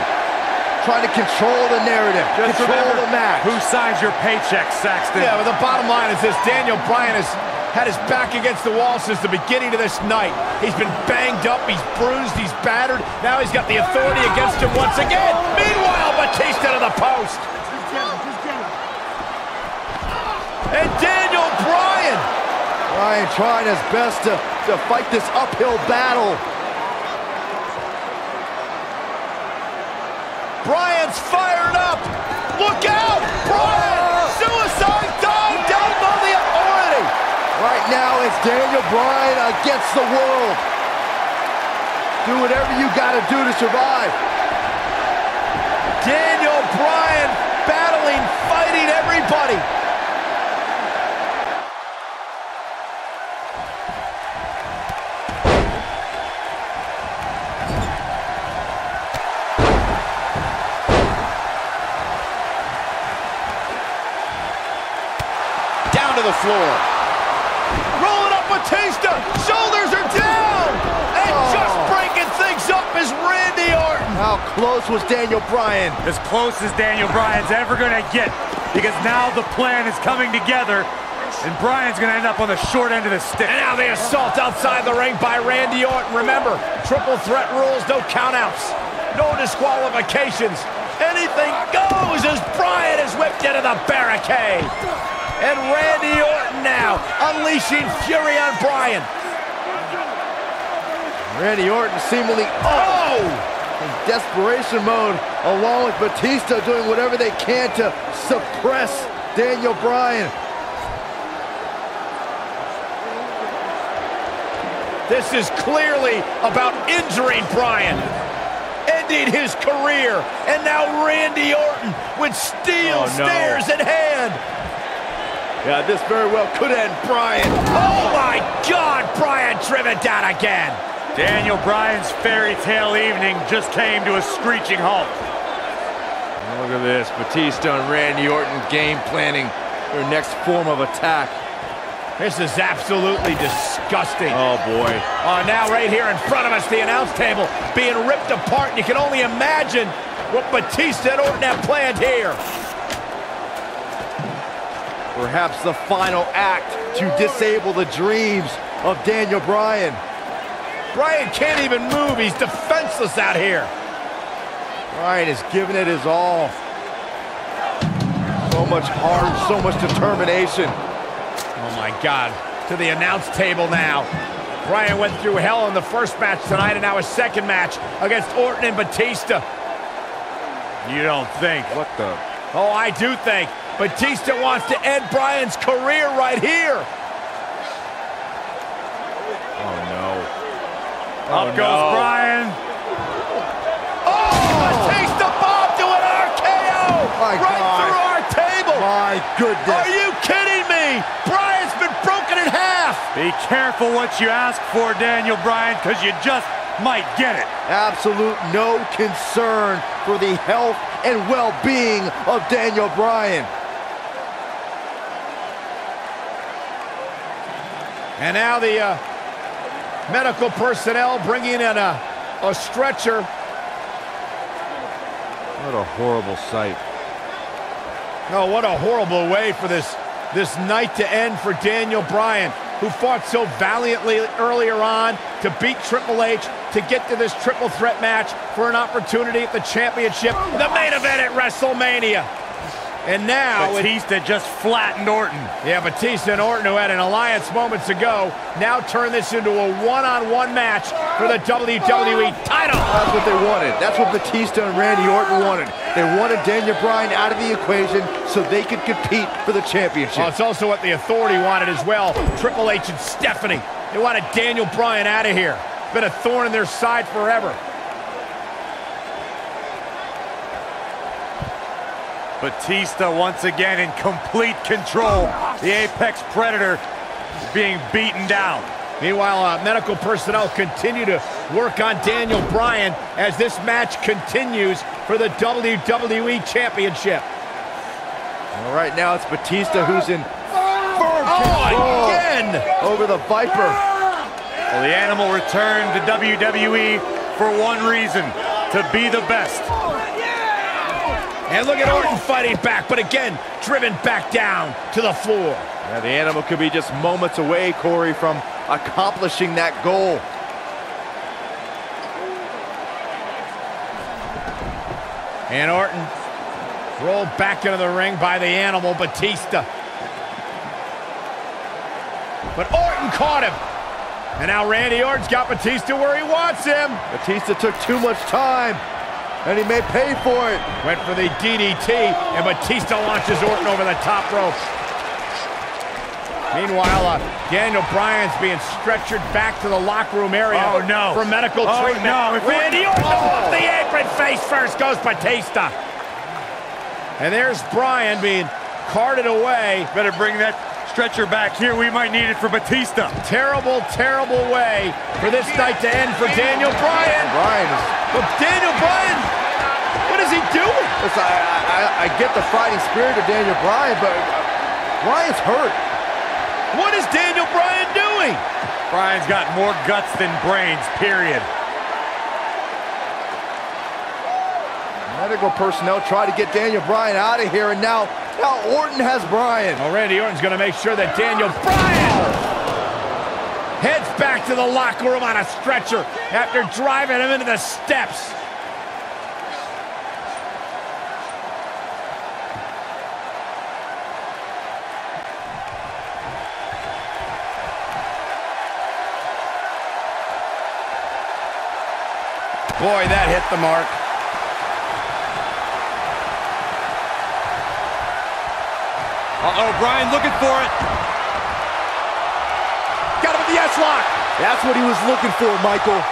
Trying to control the narrative, Just control remember, the match. Who signs your paycheck, Saxton? Yeah, but the bottom line is this. Daniel Bryan has had his back against the wall since the beginning of this night. He's been banged up, he's bruised, he's battered. Now he's got the Authority against him once again. Meanwhile, Batista to the post. And Daniel Bryan. Bryan trying his best to fight this uphill battle. Bryan's fired up. Look out! Bryan! Suicide dive down on the Authority. Right now, it's Daniel Bryan against the world. Do whatever you got to do to survive. Daniel Bryan battling, fighting everybody. Down to the floor. Rolling up Batista. Shoulders are down. And just breaking things up is Randy Orton. How close was Daniel Bryan? As close as Daniel Bryan's ever going to get, because now the plan is coming together, and Bryan's going to end up on the short end of the stick. And now the assault outside the ring by Randy Orton. Remember, triple threat rules, no countouts. No disqualifications. Anything goes as Bryan is whipped into the barricade. And Randy Orton now unleashing fury on Bryan. Randy Orton seemingly in desperation mode, along with Batista doing whatever they can to suppress Daniel Bryan. This is clearly about injuring Bryan, ending his career, and now Randy Orton with steel stairs in hand. Yeah, this very well could end Bryan. Oh my God, Bryan driven down again. Daniel Bryan's fairy tale evening just came to a screeching halt. Look at this, Batista and Randy Orton game planning their next form of attack. This is absolutely disgusting. Oh boy. Oh, now right here in front of us, the announce table being ripped apart, and you can only imagine what Batista and Orton have planned here. Perhaps the final act to disable the dreams of Daniel Bryan. Bryan can't even move. He's defenseless out here. Bryan is giving it his all. So much heart, so much determination. Oh my God. To the announce table now. Bryan went through hell in the first match tonight, and now his second match against Orton and Batista. You don't think? What the? Oh, I do think. Batista wants to end Bryan's career right here. Oh no. Up goes Bryan. Oh, Batista bomb to an RKO My right God. through our table. My goodness. Are you kidding me? Bryan's been broken in half. Be careful what you ask for, Daniel Bryan, because you just might get it. Absolute no concern for the health and well-being of Daniel Bryan. And now the medical personnel bringing in a stretcher. What a horrible sight. Oh, what a horrible way for this night to end for Daniel Bryan, who fought so valiantly earlier on to beat Triple H, to get to this triple threat match for an opportunity at the championship, the main event at WrestleMania. And now Batista just flattened Orton. Yeah, Batista and Orton, who had an alliance moments ago, now turn this into a one-on-one match for the WWE title. That's what they wanted. That's what Batista and Randy Orton wanted. They wanted Daniel Bryan out of the equation so they could compete for the championship. Well, it's also what the Authority wanted as well. Triple H and Stephanie. They wanted Daniel Bryan out of here. Been a thorn in their side forever. Batista once again in complete control. The Apex Predator being beaten down. Meanwhile, medical personnel continue to work on Daniel Bryan as this match continues for the WWE Championship. All right, now it's Batista who's in firm control again over the Viper. Well, the animal returned to WWE for one reason, to be the best. And look at Orton fighting back, but again, driven back down to the floor. Yeah, the animal could be just moments away, Corey, from accomplishing that goal. And Orton rolled back into the ring by the animal, Batista. But Orton caught him. And now Randy Orton's got Batista where he wants him. Batista took too much time, and he may pay for it. Went for the DDT, and Batista launches Orton over the top rope. Meanwhile, Daniel Bryan's being stretchered back to the locker room area for medical treatment. Randy Orton off the apron, face first goes Batista. And there's Bryan being carted away. Better bring that stretcher back here. We might need it for Batista. Terrible, terrible way for this night to end for Daniel Bryan. But Daniel Bryan, what is he doing? Listen, I get the fighting spirit of Daniel Bryan, but Bryan's hurt. What is Daniel Bryan doing? Bryan's got more guts than brains, period. Medical personnel try to get Daniel Bryan out of here, and now Orton has Bryan. Oh, Randy Orton's going to make sure that Daniel Bryan heads back to the locker room on a stretcher after driving him into the steps. Boy, that hit the mark. Uh-oh, Bryan looking for it. Got him with the S-lock. That's what he was looking for, Michael.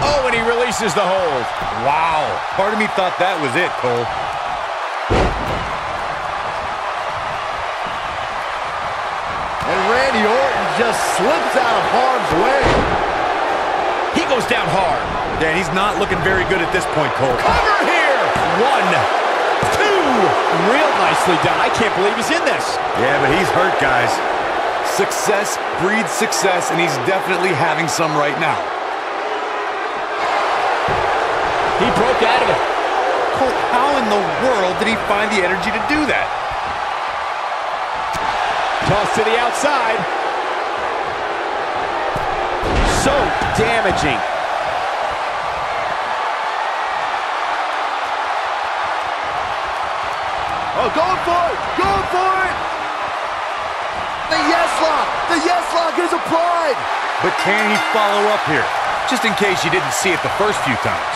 Oh, and he releases the hold. Wow. Part of me thought that was it, Cole. And Randy Orton just slips out of harm's way. He goes down hard. Yeah, he's not looking very good at this point, Cole. Cover here. 1, 2. Real nicely done. I can't believe he's in this. Yeah, but he's hurt, guys. Success breeds success, and he's definitely having some right now. He broke out of it. Cole, how in the world did he find the energy to do that? Toss to the outside. So damaging. Oh, going for it! Going for it! The yes lock! The yes lock is applied! But can he follow up here? Just in case you didn't see it the first few times.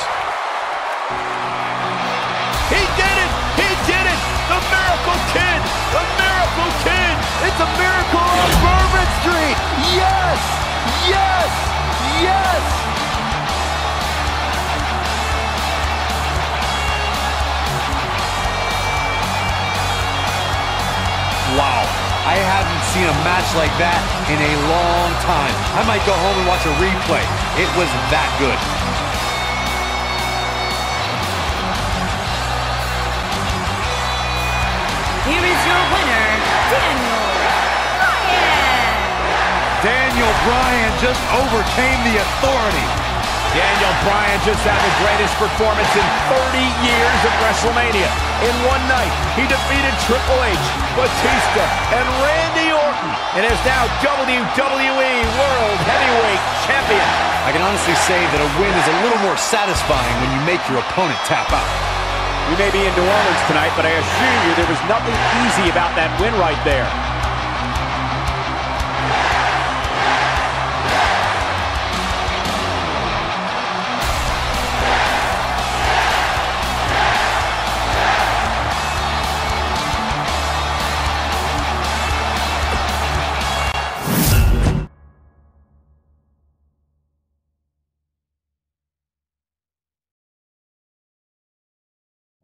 He did it! He did it! The Miracle Kid! The Miracle Kid! It's a miracle on Bourbon Street! Yes! Yes! Yes! Wow, I haven't seen a match like that in a long time. I might go home and watch a replay. It was that good. Here is your winner, Daniel Bryan. Daniel Bryan just overcame the authority. Daniel Bryan just had the greatest performance in 30 years of WrestleMania. In one night, he defeated Triple H, Batista, and Randy Orton, and is now WWE World Heavyweight Champion. I can honestly say that a win is a little more satisfying when you make your opponent tap out. We may be in New Orleans tonight, but I assure you there was nothing easy about that win right there.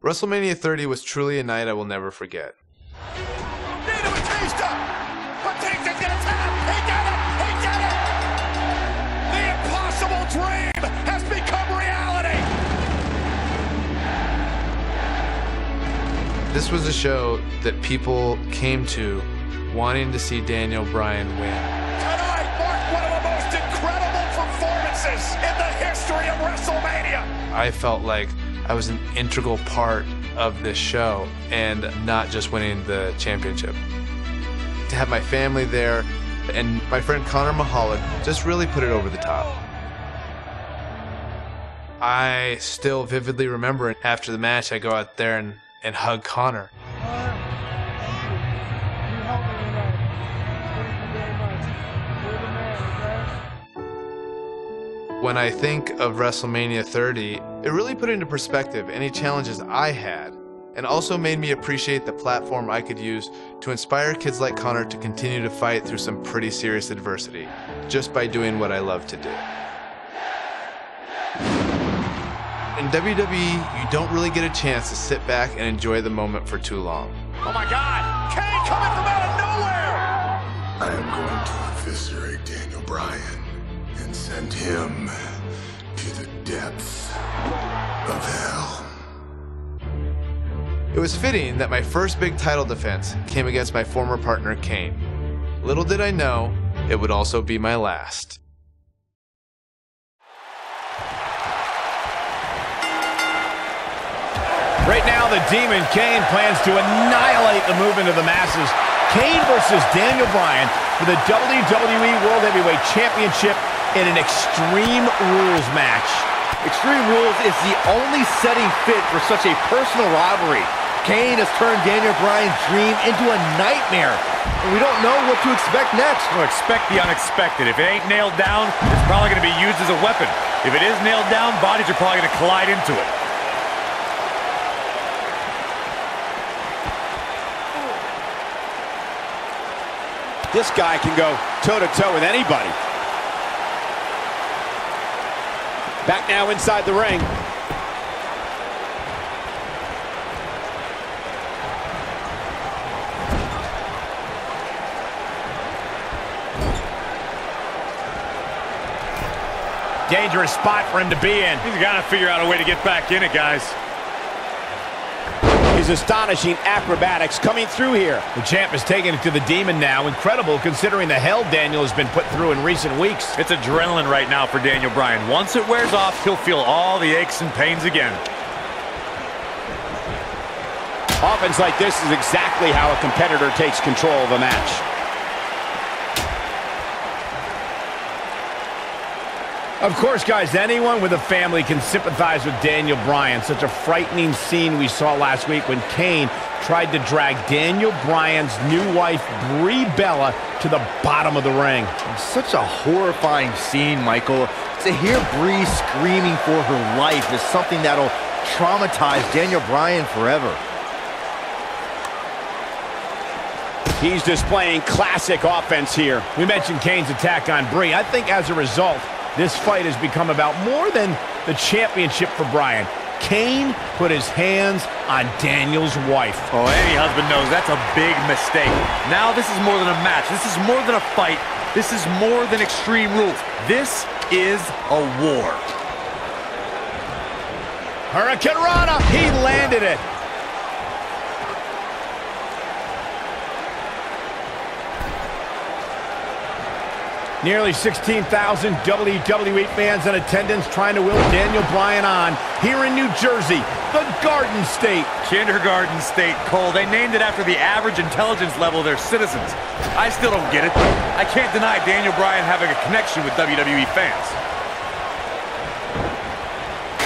WrestleMania 30 was truly a night I will never forget. Batista's gonna tap! He got it! He got it! The impossible dream has become reality! This was a show that people came to wanting to see Daniel Bryan win. Tonight marked one of the most incredible performances in the history of WrestleMania! I felt like I was an integral part of this show and not just winning the championship. To have my family there and my friend Connor Mahalik just really put it over the top. I still vividly remember after the match I go out there and hug Connor. When I think of WrestleMania 30, it really put into perspective any challenges I had and also made me appreciate the platform I could use to inspire kids like Connor to continue to fight through some pretty serious adversity just by doing what I love to do. In WWE, you don't really get a chance to sit back and enjoy the moment for too long. Oh my God! Kane coming from out of nowhere! I am going to eviscerate Daniel Bryan and send him to the depths of hell. It was fitting that my first big title defense came against my former partner Kane. Little did I know, it would also be my last. Right now, the Demon Kane plans to annihilate the movement of the masses. Kane versus Daniel Bryan for the WWE World Heavyweight Championship in an Extreme Rules match. Extreme Rules is the only setting fit for such a personal rivalry. Kane has turned Daniel Bryan's dream into a nightmare, and we don't know what to expect next. Well, expect the unexpected. If it ain't nailed down, it's probably going to be used as a weapon. If it is nailed down, bodies are probably going to collide into it. This guy can go toe-to-toe with anybody. Back now inside the ring. Dangerous spot for him to be in. He's got to figure out a way to get back in it, guys. His astonishing acrobatics coming through here. The champ is taking it to the Demon now. Incredible considering the hell Daniel has been put through in recent weeks. It's adrenaline right now for Daniel Bryan. Once it wears off, he'll feel all the aches and pains again. Offense like this is exactly how a competitor takes control of a match. Of course, guys, anyone with a family can sympathize with Daniel Bryan. Such a frightening scene we saw last week when Kane tried to drag Daniel Bryan's new wife, Brie Bella, to the bottom of the ring. Such a horrifying scene, Michael. To hear Brie screaming for her life is something that'll traumatize Daniel Bryan forever. He's displaying classic offense here. We mentioned Kane's attack on Brie. I think as a result, this fight has become about more than the championship for Bryan. Kane put his hands on Daniel's wife. Oh, any husband knows that's a big mistake. Now this is more than a match. This is more than a fight. This is more than Extreme Rules. This is a war. Hurricane Rana. He landed it. Nearly 16,000 WWE fans in attendance trying to will Daniel Bryan on here in New Jersey, the Garden State. Kindergarten State, Cole. They named it after the average intelligence level of their citizens. I still don't get it. I can't deny Daniel Bryan having a connection with WWE fans.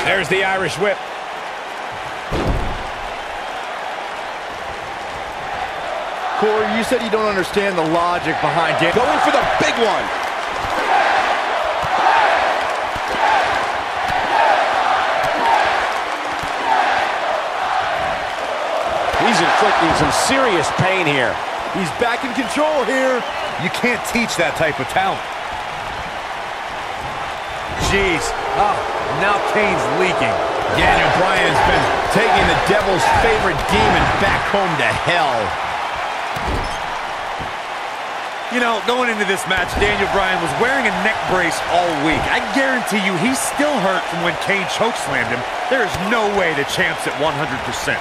There's the Irish whip. Corey, you said you don't understand the logic behind it. Going for the big one. He's inflicting some serious pain here. He's back in control here. You can't teach that type of talent. Jeez. Oh, now Kane's leaking. Daniel Bryan has been taking the devil's favorite demon back home to hell. You know, going into this match, Daniel Bryan was wearing a neck brace all week. I guarantee you he's still hurt from when Kane chokeslammed him. There is no way the champ's at 100%.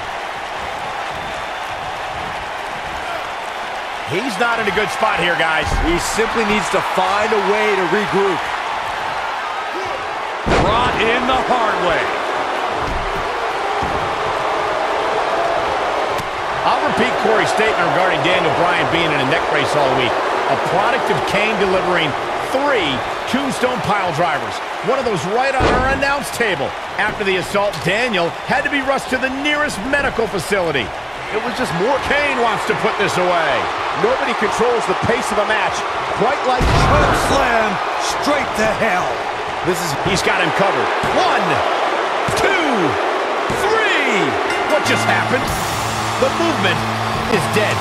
He's not in a good spot here, guys. He simply needs to find a way to regroup. Brought in the hard way. I'll repeat Corey's statement regarding Daniel Bryan being in a neck brace all week. A product of Kane delivering 3 tombstone pile drivers. One of those right on our announce table. After the assault, Daniel had to be rushed to the nearest medical facility. It was just more. Kane wants to put this away. Nobody controls the pace of a match quite like choke slam straight to hell. He's got him covered. 1, 2, 3. What just happened? The movement is dead.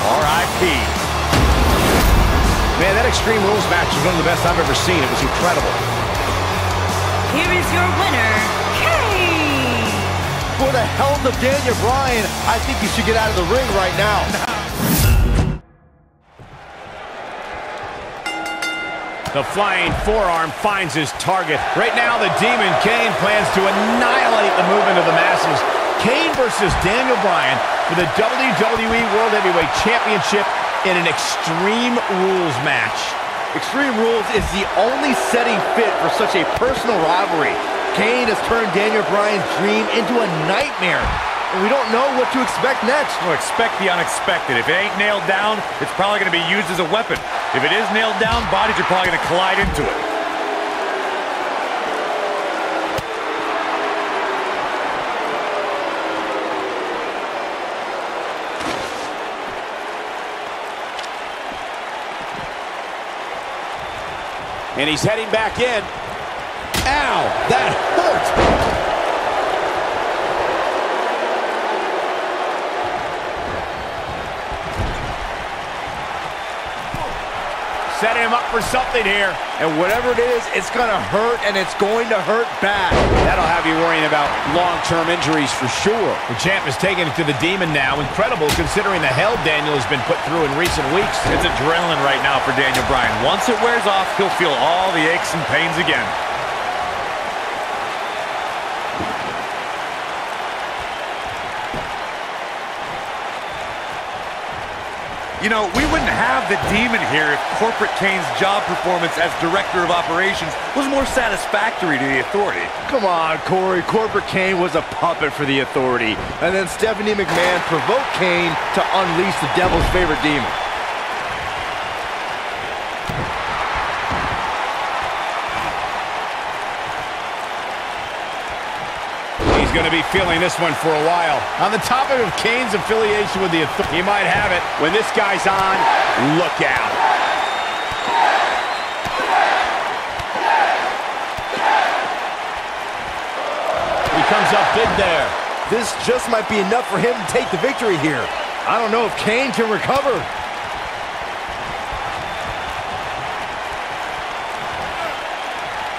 R.I.P. Man, that Extreme Rules match is one of the best I've ever seen. It was incredible. Here is your winner, Kane. For the health of Daniel Bryan, I think you should get out of the ring right now. The flying forearm finds his target. Right now, the Demon Kane plans to annihilate the movement of the masses. Kane versus Daniel Bryan for the WWE World Heavyweight Championship in an Extreme Rules match. Extreme Rules is the only setting fit for such a personal rivalry. Kane has turned Daniel Bryan's dream into a nightmare, and we don't know what to expect next. Well, expect the unexpected. If it ain't nailed down, it's probably going to be used as a weapon. If it is nailed down, bodies are probably going to collide into it. And he's heading back in. Ow, that hurt. Setting him up for something here. And whatever it is, it's going to hurt, and it's going to hurt bad. That'll have you worrying about long-term injuries for sure. The champ is taking it to the Demon now. Incredible considering the hell Daniel has been put through in recent weeks. It's adrenaline right now for Daniel Bryan. Once it wears off, he'll feel all the aches and pains again. You know, we wouldn't have the Demon here if Corporate Kane's job performance as Director of Operations was more satisfactory to the Authority. Come on, Corey. Corporate Kane was a puppet for the Authority. And then Stephanie McMahon provoked Kane to unleash the Devil's favorite demon. He's going to be feeling this one for a while. On the topic of Kane's affiliation with the Authority, he might have it. When this guy's on, look out. He comes up big there. This just might be enough for him to take the victory here. I don't know if Kane can recover.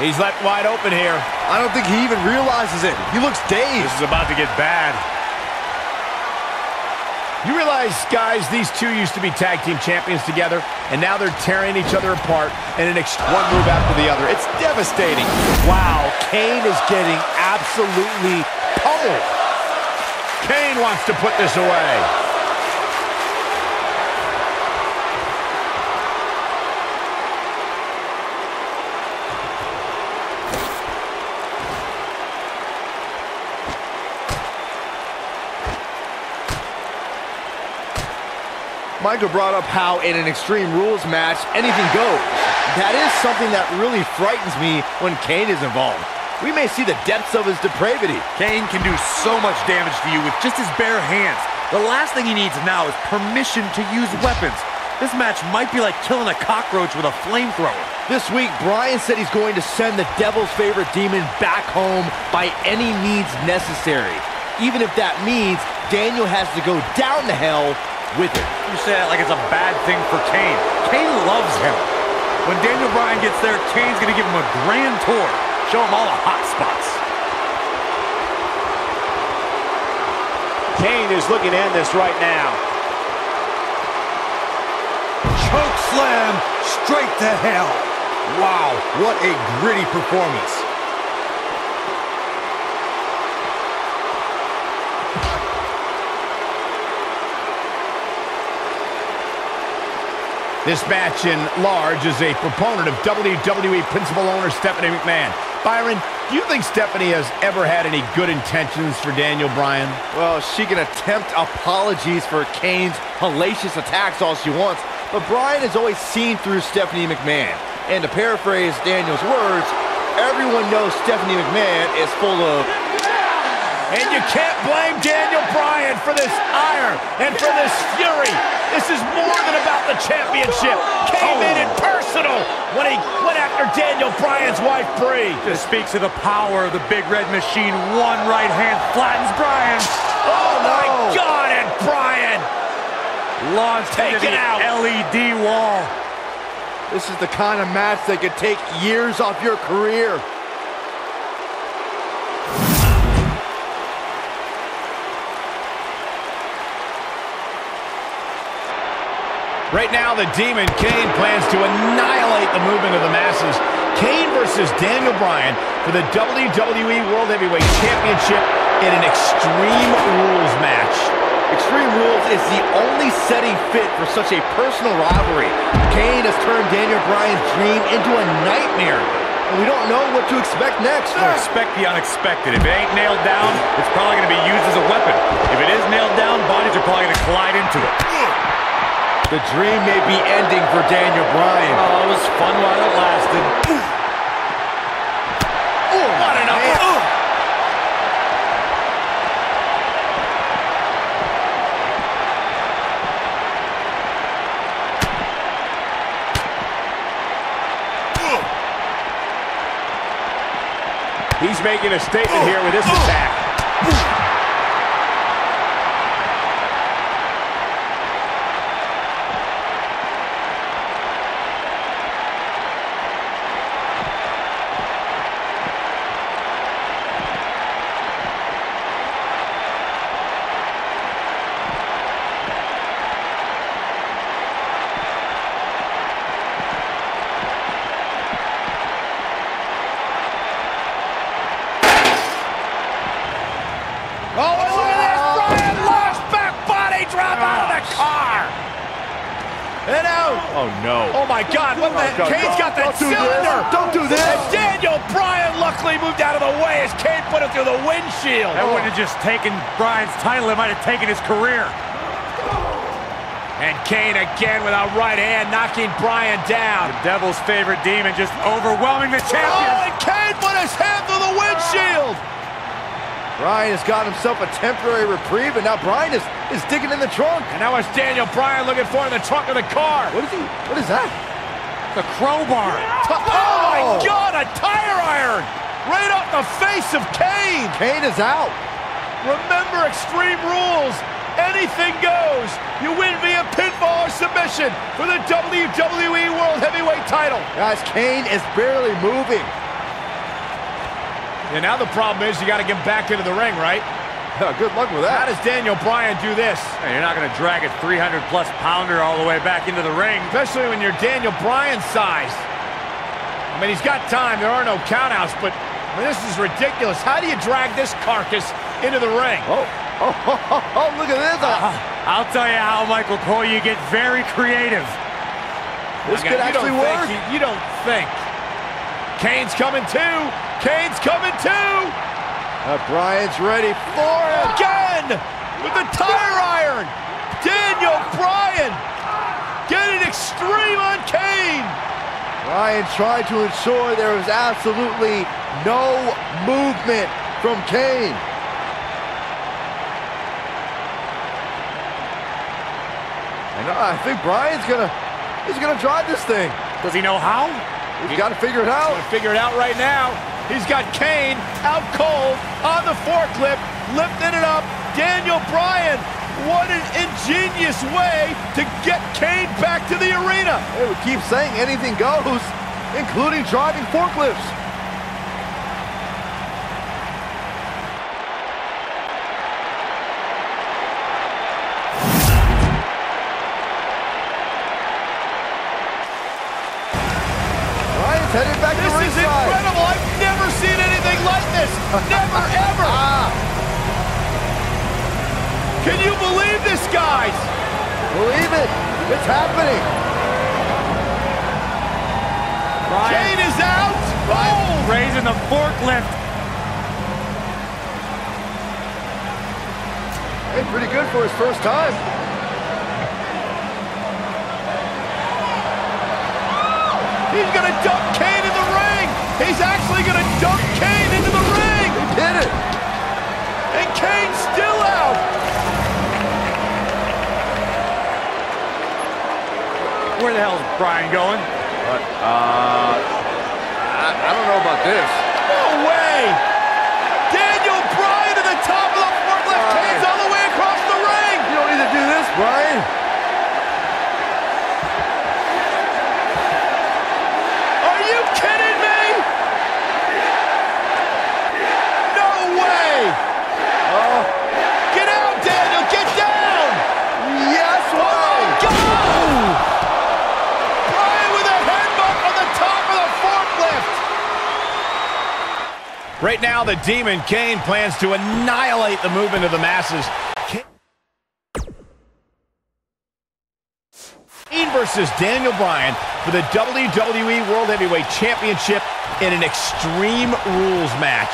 He's left wide open here. I don't think he even realizes it. He looks dazed. This is about to get bad. You realize, guys, these two used to be tag team champions together, and now they're tearing each other apart in one move after the other. It's devastating. Wow, Kane is getting absolutely pummeled. Kane wants to put this away. Michael brought up how in an Extreme Rules match, anything goes. That is something that really frightens me when Kane is involved. We may see the depths of his depravity. Kane can do so much damage to you with just his bare hands. The last thing he needs now is permission to use weapons. This match might be like killing a cockroach with a flamethrower. This week, Bryan said he's going to send the Devil's favorite demon back home by any means necessary. Even if that means Daniel has to go down to hell with it. You say that like it's a bad thing for Kane. Kane loves him. When Daniel Bryan gets there, Kane's going to give him a grand tour. Show him all the hot spots. Kane is looking to end this right now. Choke slam straight to hell. Wow, what a gritty performance. This match in large is a proponent of WWE principal owner Stephanie McMahon. Byron, do you think Stephanie has ever had any good intentions for Daniel Bryan? Well, she can attempt apologies for Kane's hellacious attacks all she wants, but Bryan has always seen through Stephanie McMahon. And to paraphrase Daniel's words, everyone knows Stephanie McMahon is full of... And you can't blame Daniel Bryan for this ire and for this fury. This is more than about the championship. Came in personal when he went after Daniel Bryan's wife, Brie. Just speaks to the power of the big red machine. One right hand flattens Bryan. Oh my God, and Bryan launched into the LED wall. This is the kind of match that could take years off your career. Right now, the Demon Kane plans to annihilate the movement of the masses. Kane versus Daniel Bryan for the WWE World Heavyweight Championship in an Extreme Rules match. Extreme Rules is the only setting fit for such a personal rivalry. Kane has turned Daniel Bryan's dream into a nightmare. And we don't know what to expect next. Expect the unexpected. If it ain't nailed down, it's probably going to be used as a weapon. If it is nailed down, bodies are probably going to collide into it. The dream may be ending for Daniel Bryan. Oh, it was fun while it lasted. What an up! He's making a statement here with this attack. Oh, look at this! Bryan launch back body drop out of the car! And out! Oh, no. Oh, my God, what the heck? Kane's got that cylinder! Don't do this! And Daniel Bryan luckily moved out of the way as Kane put it through the windshield. That wouldn't have just taken Bryan's title, it might have taken his career. And Kane again with a right hand knocking Bryan down. The devil's favorite demon just overwhelming the champion. Oh, and Kane put his hand through the windshield! Bryan has got himself a temporary reprieve, and now Bryan is digging in the trunk. And now it's Daniel Bryan looking for in the trunk of the car. What is that? The crowbar. Oh, my God, a tire iron! Right off the face of Kane! Kane is out. Remember Extreme Rules. Anything goes. You win via pinfall or submission for the WWE World Heavyweight title. Guys, Kane is barely moving. And now the problem is you got to get back into the ring, right? Good luck with How that. does Daniel Bryan do this? Hey, you're not going to drag a 300-plus pounder all the way back into the ring. Especially when you're Daniel Bryan's size. I mean, he's got time. There are no countouts, but I mean, this is ridiculous. How do you drag this carcass into the ring? Oh, look at this. I'll tell you how, Michael Cole, you get very creative. This could actually work. You don't think. Kane's coming too. Kane's coming too. Bryan's ready for it. Again with the tire iron. Daniel Bryan getting extreme on Kane. Bryan tried to ensure there was absolutely no movement from Kane. And I think Bryan's gonna drive this thing. Does he know how? He's got to figure it out. Figure it out right now. He's got Kane out cold on the forklift, lifting it up. Daniel Bryan, what an ingenious way to get Kane back to the arena. Hey, we keep saying anything goes, including driving forklifts. Bryan's headed back to ringside. This is incredible. I've never seen anything like this. Never, ever. Can you believe this, guys? Believe it. It's happening. Kane is out. Oh! Raising the forklift. Hey, pretty good for his first time. He's going to dump Kane in the ring. He's actually going to dump Kane into the ring. He did it. And Kane's still out. Where the hell is Bryan going? I don't know about this. No way. Daniel Bryan to the top of the forklift. Kane's all the way across the ring. You don't need to do this, Bryan. Are you kidding me? No way. Get out, Daniel. Get down. Yes way. Go! Bryan with a headbutt on the top of the forklift. Right now, the Demon Kane plans to annihilate the movement of the masses. Kane versus Daniel Bryan for the WWE World Heavyweight Championship in an Extreme Rules match.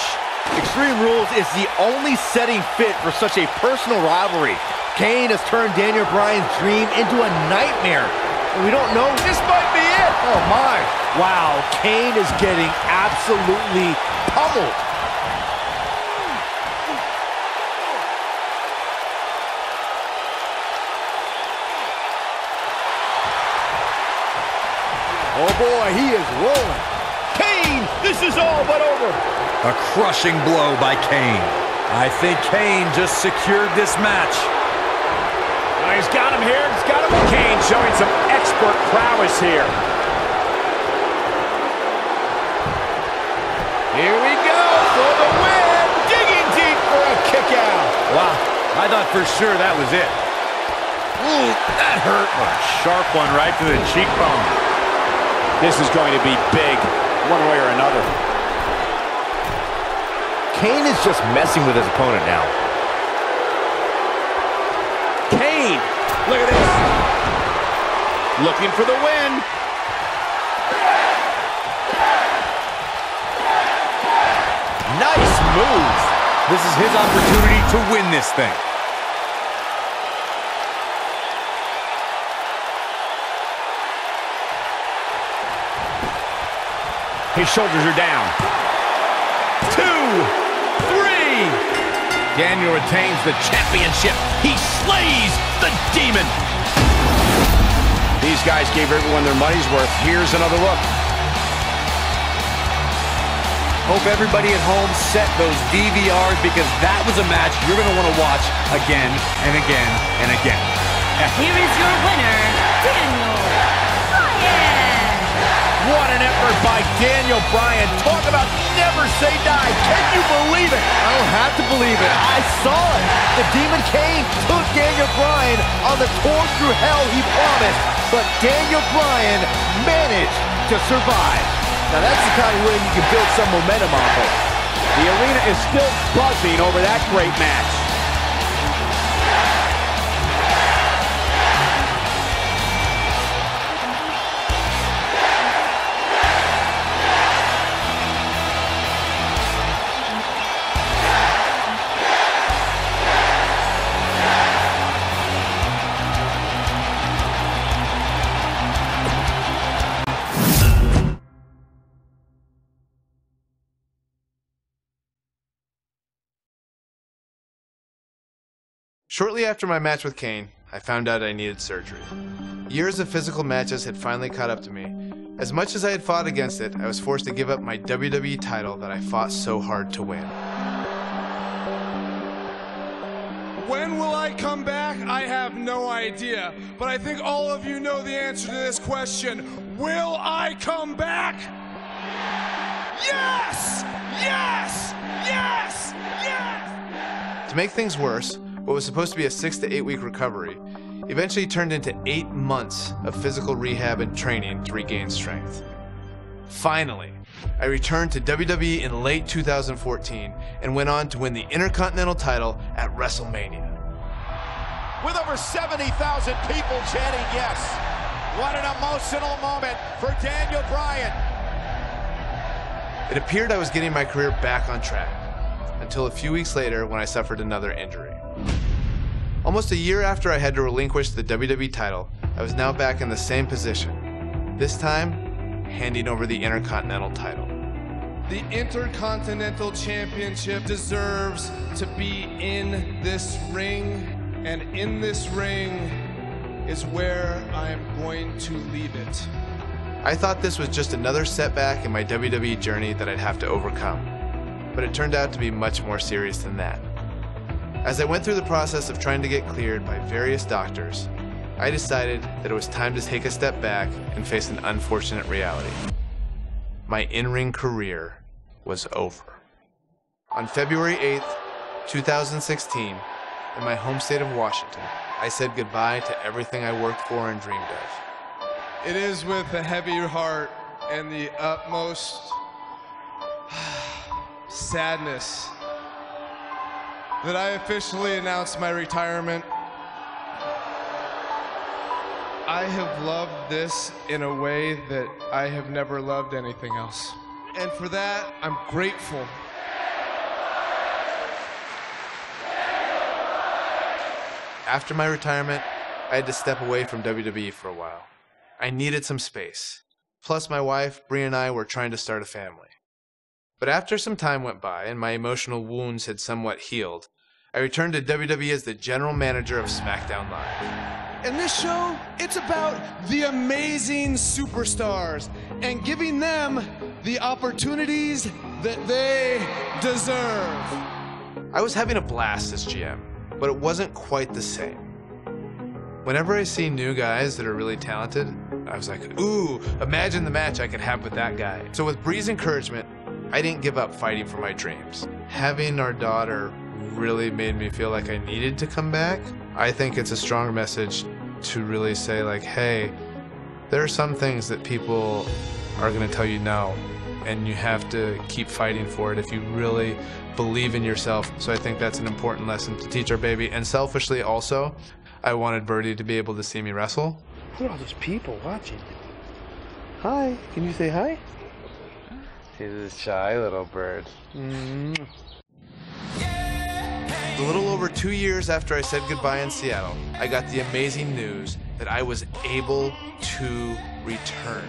Extreme Rules is the only setting fit for such a personal rivalry. Kane has turned Daniel Bryan's dream into a nightmare. And we don't know. This might be it. Oh my. Wow, Kane is getting absolutely pummeled. Oh boy, he is rolling. Kane, this is all but over. A crushing blow by Kane. I think Kane just secured this match. Oh, he's got him here. He's got him. Kane showing some expert prowess here. Here we go for the win. Digging deep for a kick out. Wow, I thought for sure that was it. Ooh, that hurt. A sharp one right to the cheekbone. This is going to be big, one way or another. Kane is just messing with his opponent now. Kane, look at this. Looking for the win. Nice move. This is his opportunity to win this thing. His shoulders are down. 2, 3. Daniel retains the championship. He slays the demon. These guys gave everyone their money's worth. Here's another look. Hope everybody at home set those DVRs because that was a match you're going to want to watch again and again and again. Here is your winner, Daniel Bryan. What an effort by Daniel Bryan. Talk about never say die. Can you believe it? I don't have to believe it. I saw it. The Demon Kane took Daniel Bryan on the tour through hell he promised, but Daniel Bryan managed to survive. Now that's the kind of win you can build some momentum off of. The arena is still buzzing over that great match. Shortly after my match with Kane, I found out I needed surgery. Years of physical matches had finally caught up to me. As much as I had fought against it, I was forced to give up my WWE title that I fought so hard to win. When will I come back? I have no idea. But I think all of you know the answer to this question. Will I come back? Yes! Yes! Yes! Yes! To make things worse, what was supposed to be a 6 to 8 week recovery eventually turned into 8 months of physical rehab and training to regain strength. Finally, I returned to WWE in late 2014 and went on to win the Intercontinental title at WrestleMania. With over 70,000 people chanting yes. What an emotional moment for Daniel Bryan. It appeared I was getting my career back on track, until a few weeks later when I suffered another injury. Almost a year after I had to relinquish the WWE title, I was now back in the same position, this time handing over the Intercontinental title. The Intercontinental Championship deserves to be in this ring, and in this ring is where I'm going to leave it. I thought this was just another setback in my WWE journey that I'd have to overcome, but it turned out to be much more serious than that. As I went through the process of trying to get cleared by various doctors, I decided that it was time to take a step back and face an unfortunate reality. My in-ring career was over. On February 8th, 2016, in my home state of Washington, I said goodbye to everything I worked for and dreamed of. It is with a heavy heart and the utmost sadness that I officially announced my retirement. I have loved this in a way that I have never loved anything else. And for that, I'm grateful. After my retirement, I had to step away from WWE for a while. I needed some space. Plus, my wife, Bryan, and I were trying to start a family. But after some time went by and my emotional wounds had somewhat healed, I returned to WWE as the general manager of SmackDown Live. And this show, it's about the amazing superstars and giving them the opportunities that they deserve. I was having a blast as GM, but it wasn't quite the same. Whenever I see new guys that are really talented, I was like, ooh, imagine the match I could have with that guy. So with Bree's encouragement, I didn't give up fighting for my dreams. Having our daughter really made me feel like I needed to come back. I think it's a strong message to really say like, hey, there are some things that people are gonna tell you no, and you have to keep fighting for it if you really believe in yourself. So I think that's an important lesson to teach our baby. And selfishly also, I wanted Birdie to be able to see me wrestle. Look at all those people watching. Hi, can you say hi? He's a shy little bird. A little over 2 years after I said goodbye in Seattle, I got the amazing news that I was able to return.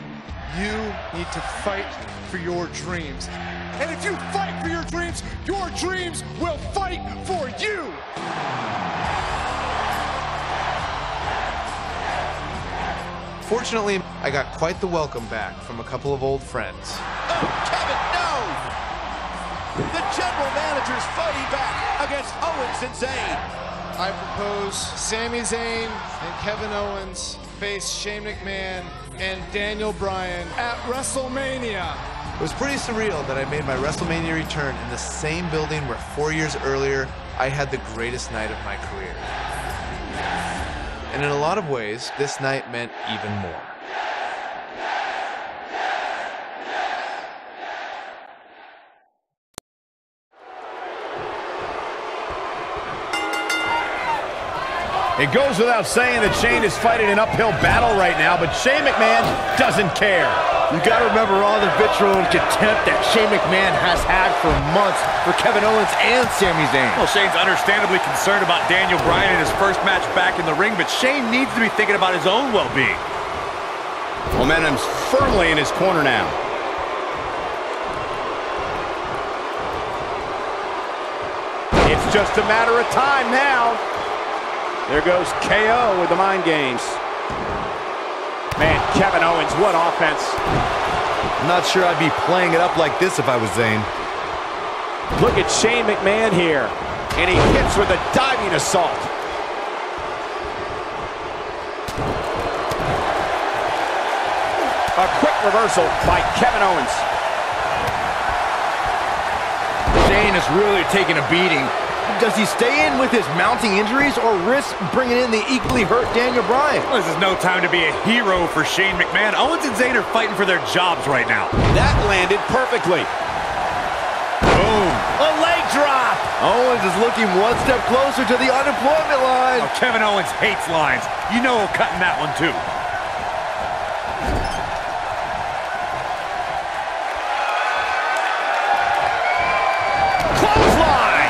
You need to fight for your dreams. And if you fight for your dreams will fight for you. Fortunately, I got quite the welcome back from a couple of old friends. Oh, Kevin, no! The general manager's fighting back against Owens and Zayn. I propose Sami Zayn and Kevin Owens face Shane McMahon and Daniel Bryan at WrestleMania. It was pretty surreal that I made my WrestleMania return in the same building where 4 years earlier I had the greatest night of my career. And in a lot of ways, this night meant even more. It goes without saying that Shane is fighting an uphill battle right now, but Shane McMahon doesn't care. You gotta remember all the vitriol and contempt that Shane McMahon has had for months for Kevin Owens and Sami Zayn. Well, Shane's understandably concerned about Daniel Bryan in his first match back in the ring, but Shane needs to be thinking about his own well-being. Momentum's firmly in his corner now. It's just a matter of time now. There goes KO with the mind games. Man, Kevin Owens, what offense. I'm not sure I'd be playing it up like this if I was Zayn. Look at Shane McMahon here. And he hits with a diving assault. A quick reversal by Kevin Owens. Shane is really taking a beating. Does he stay in with his mounting injuries or risk bringing in the equally hurt Daniel Bryan? Well, this is no time to be a hero for Shane McMahon. Owens and Zayn are fighting for their jobs right now. That landed perfectly. Boom. A leg drop. Owens is looking one step closer to the unemployment line. Oh, Kevin Owens hates lines. You know he'll cut in that one too.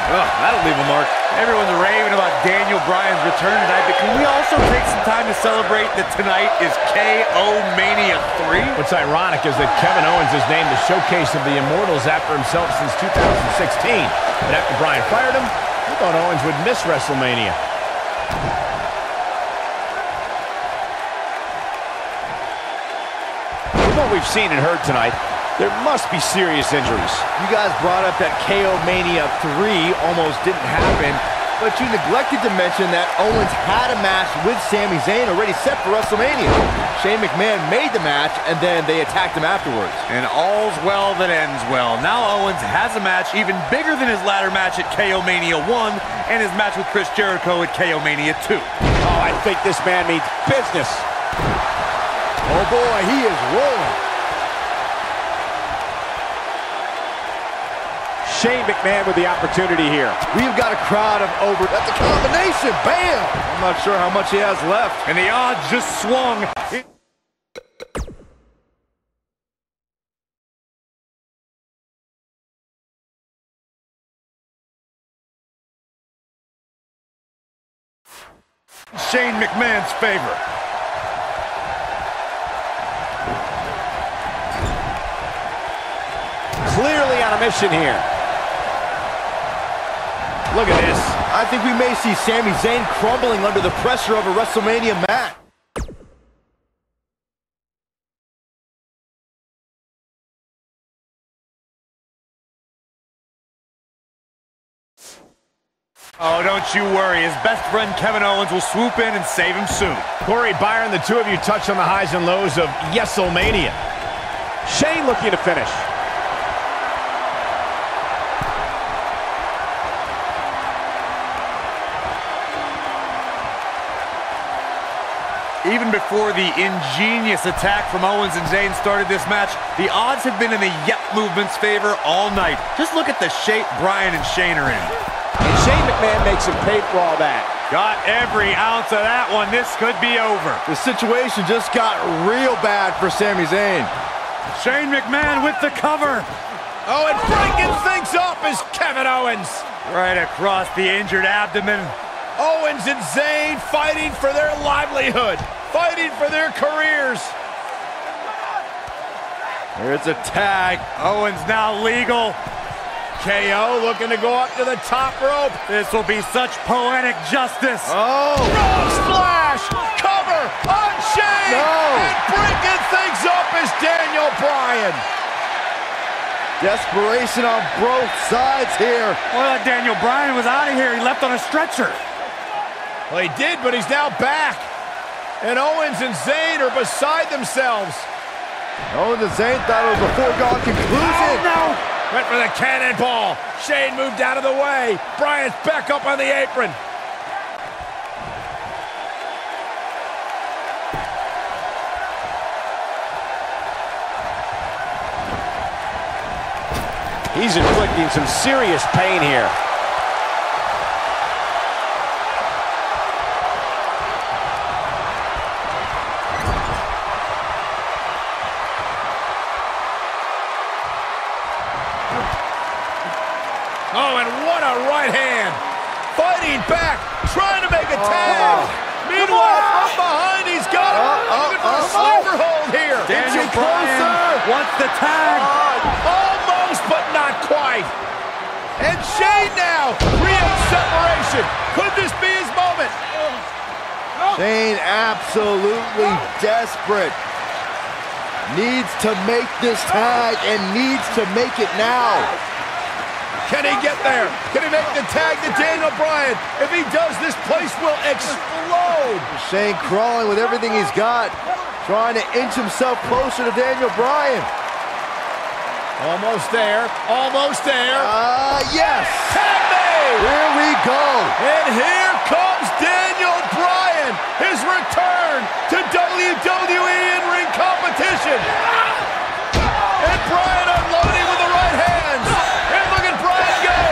Oh, that'll leave a mark. Everyone's raving about Daniel Bryan's return tonight, but can we also take some time to celebrate that tonight is KO Mania 3? What's ironic is that Kevin Owens is named the showcase of the Immortals after himself since 2016. But after Bryan fired him, we thought Owens would miss WrestleMania. From what we've seen and heard tonight, there must be serious injuries. You guys brought up that KO Mania 3 almost didn't happen, but you neglected to mention that Owens had a match with Sami Zayn already set for WrestleMania. Shane McMahon made the match, and then they attacked him afterwards. And all's well that ends well. Now Owens has a match even bigger than his ladder match at KO Mania 1 and his match with Chris Jericho at KO Mania 2. Oh, I think this man means business. Oh boy, he is rolling. Shane McMahon with the opportunity here. We've got a crowd of over. That's a combination. Bam! I'm not sure how much he has left. And the odds just swung. Shane McMahon's favor. Clearly on a mission here. Look at this. I think we may see Sami Zayn crumbling under the pressure of a WrestleMania match. Oh, don't you worry. His best friend Kevin Owens will swoop in and save him soon. Corey, Byron, the two of you touched on the highs and lows of Yeselmania. Shane looking to finish. Even before the ingenious attack from Owens and Zayn started this match, the odds have been in the Yep movement's favor all night. Just look at the shape Bryan and Shane are in. And Shane McMahon makes him pay for all that. Got every ounce of that one. This could be over. The situation just got real bad for Sami Zayn. Shane McMahon with the cover. Oh, and breaking things up is Kevin Owens. Right across the injured abdomen. Owens and Zayn fighting for their livelihood, fighting for their careers. There's a tag. Owens now legal. KO looking to go up to the top rope. This will be such poetic justice. Oh! Frog splash! Cover on Shane! No! And breaking things up is Daniel Bryan. Desperation on both sides here. Well, Daniel Bryan was out of here. He left on a stretcher. Well, he did, but he's now back. And Owens and Zayn are beside themselves. Owens and Zayn thought it was a foregone conclusion. Oh, no! Went for the cannonball. Shane moved out of the way. Bryan's back up on the apron. He's inflicting some serious pain here. Oh, and what a right hand. Fighting back, trying to make a tag. Meanwhile, from behind, he's got looking for a sleeper hold here. Daniel Bryan wants the tag. Almost, but not quite. And Shane now creates separation. Could this be his moment? Shane absolutely desperate. Needs to make this tag and needs to make it now. Can he get there? Can he make the tag to Daniel Bryan? If he does, this place will explode. Shane crawling with everything he's got, trying to inch himself closer to Daniel Bryan. Almost there. Almost there. Yes. Tag made. Here we go. And here comes Daniel Bryan. His return to WWE in-ring competition. And Bryan unloading with the right hands. And look at Bryan go.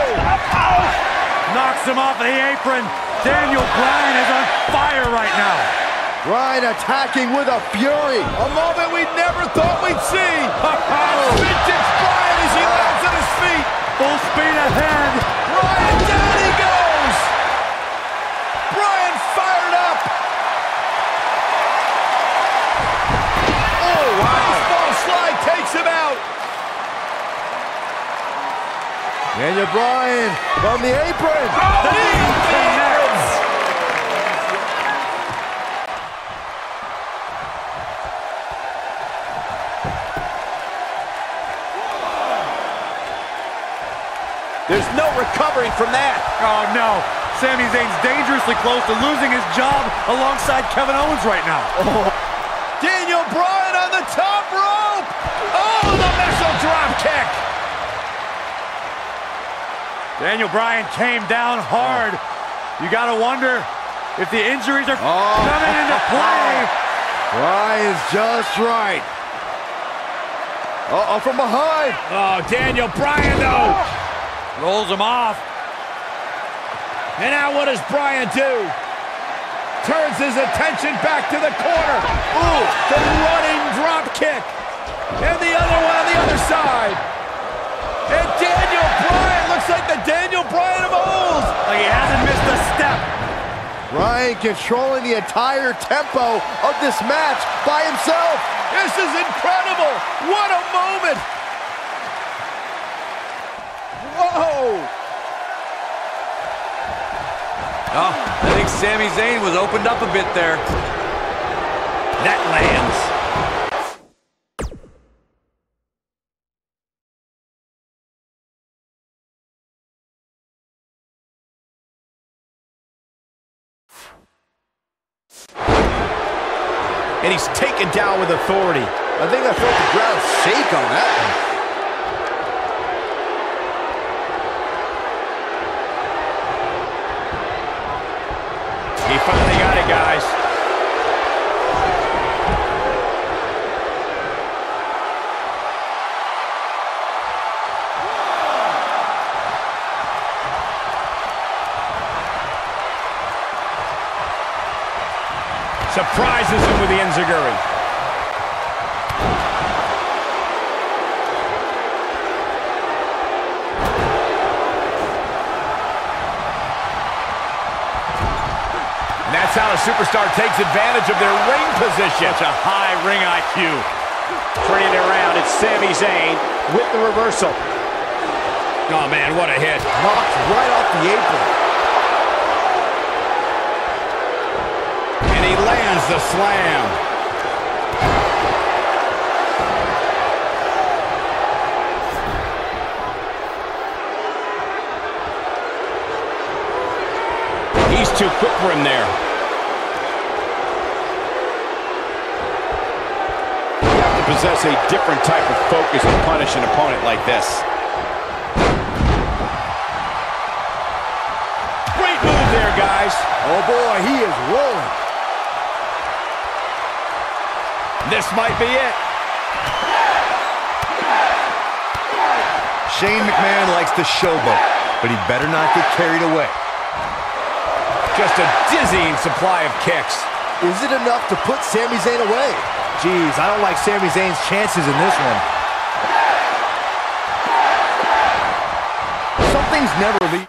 Knocks him off the apron. Daniel Bryan is on fire right now. Bryan attacking with a fury. A moment we never thought we'd see. Vintage Bryan as he lands on his feet. Full speed ahead. Bryan, down he goes. Bryan fired up. Oh, wow. Baseball slide takes him out. Daniel Bryan from the apron. The knee connects. There's no recovering from that. Oh, no. Sami Zayn's dangerously close to losing his job alongside Kevin Owens right now. Oh. Daniel Bryan on the top rope. Oh, the missile drop kick. Daniel Bryan came down hard. You got to wonder if the injuries are coming into play. Bryan's just right. From behind. Oh, Daniel Bryan, though. Rolls him off. And now what does Bryan do? Turns his attention back to the corner. Ooh, the running drop kick. And the other one on the other side. And Daniel Bryan looks like the Daniel Bryan of old. Like he hasn't missed a step. Bryan controlling the entire tempo of this match by himself. This is incredible. What a moment. Whoa! Oh, I think Sami Zayn was opened up a bit there. That lands. And he's taken down with authority. I think I felt the ground shake on that one. He finally got it, guys. Surprises him with the enziguri. And that's how a superstar takes advantage of their ring position. Such a high ring IQ. Turning it around, it's Sami Zayn with the reversal. Oh, man, what a hit. Knocked right off the apron. And he lands the slam. He's too quick for him there. You have to possess a different type of focus to punish an opponent like this. Great move there, guys. Oh boy, he is rolling. This might be it. Shane McMahon likes to showboat, but he better not get carried away. Just a dizzying supply of kicks. Is it enough to put Sami Zayn away? Jeez, I don't like Sami Zayn's chances in this one. Something's never leaving.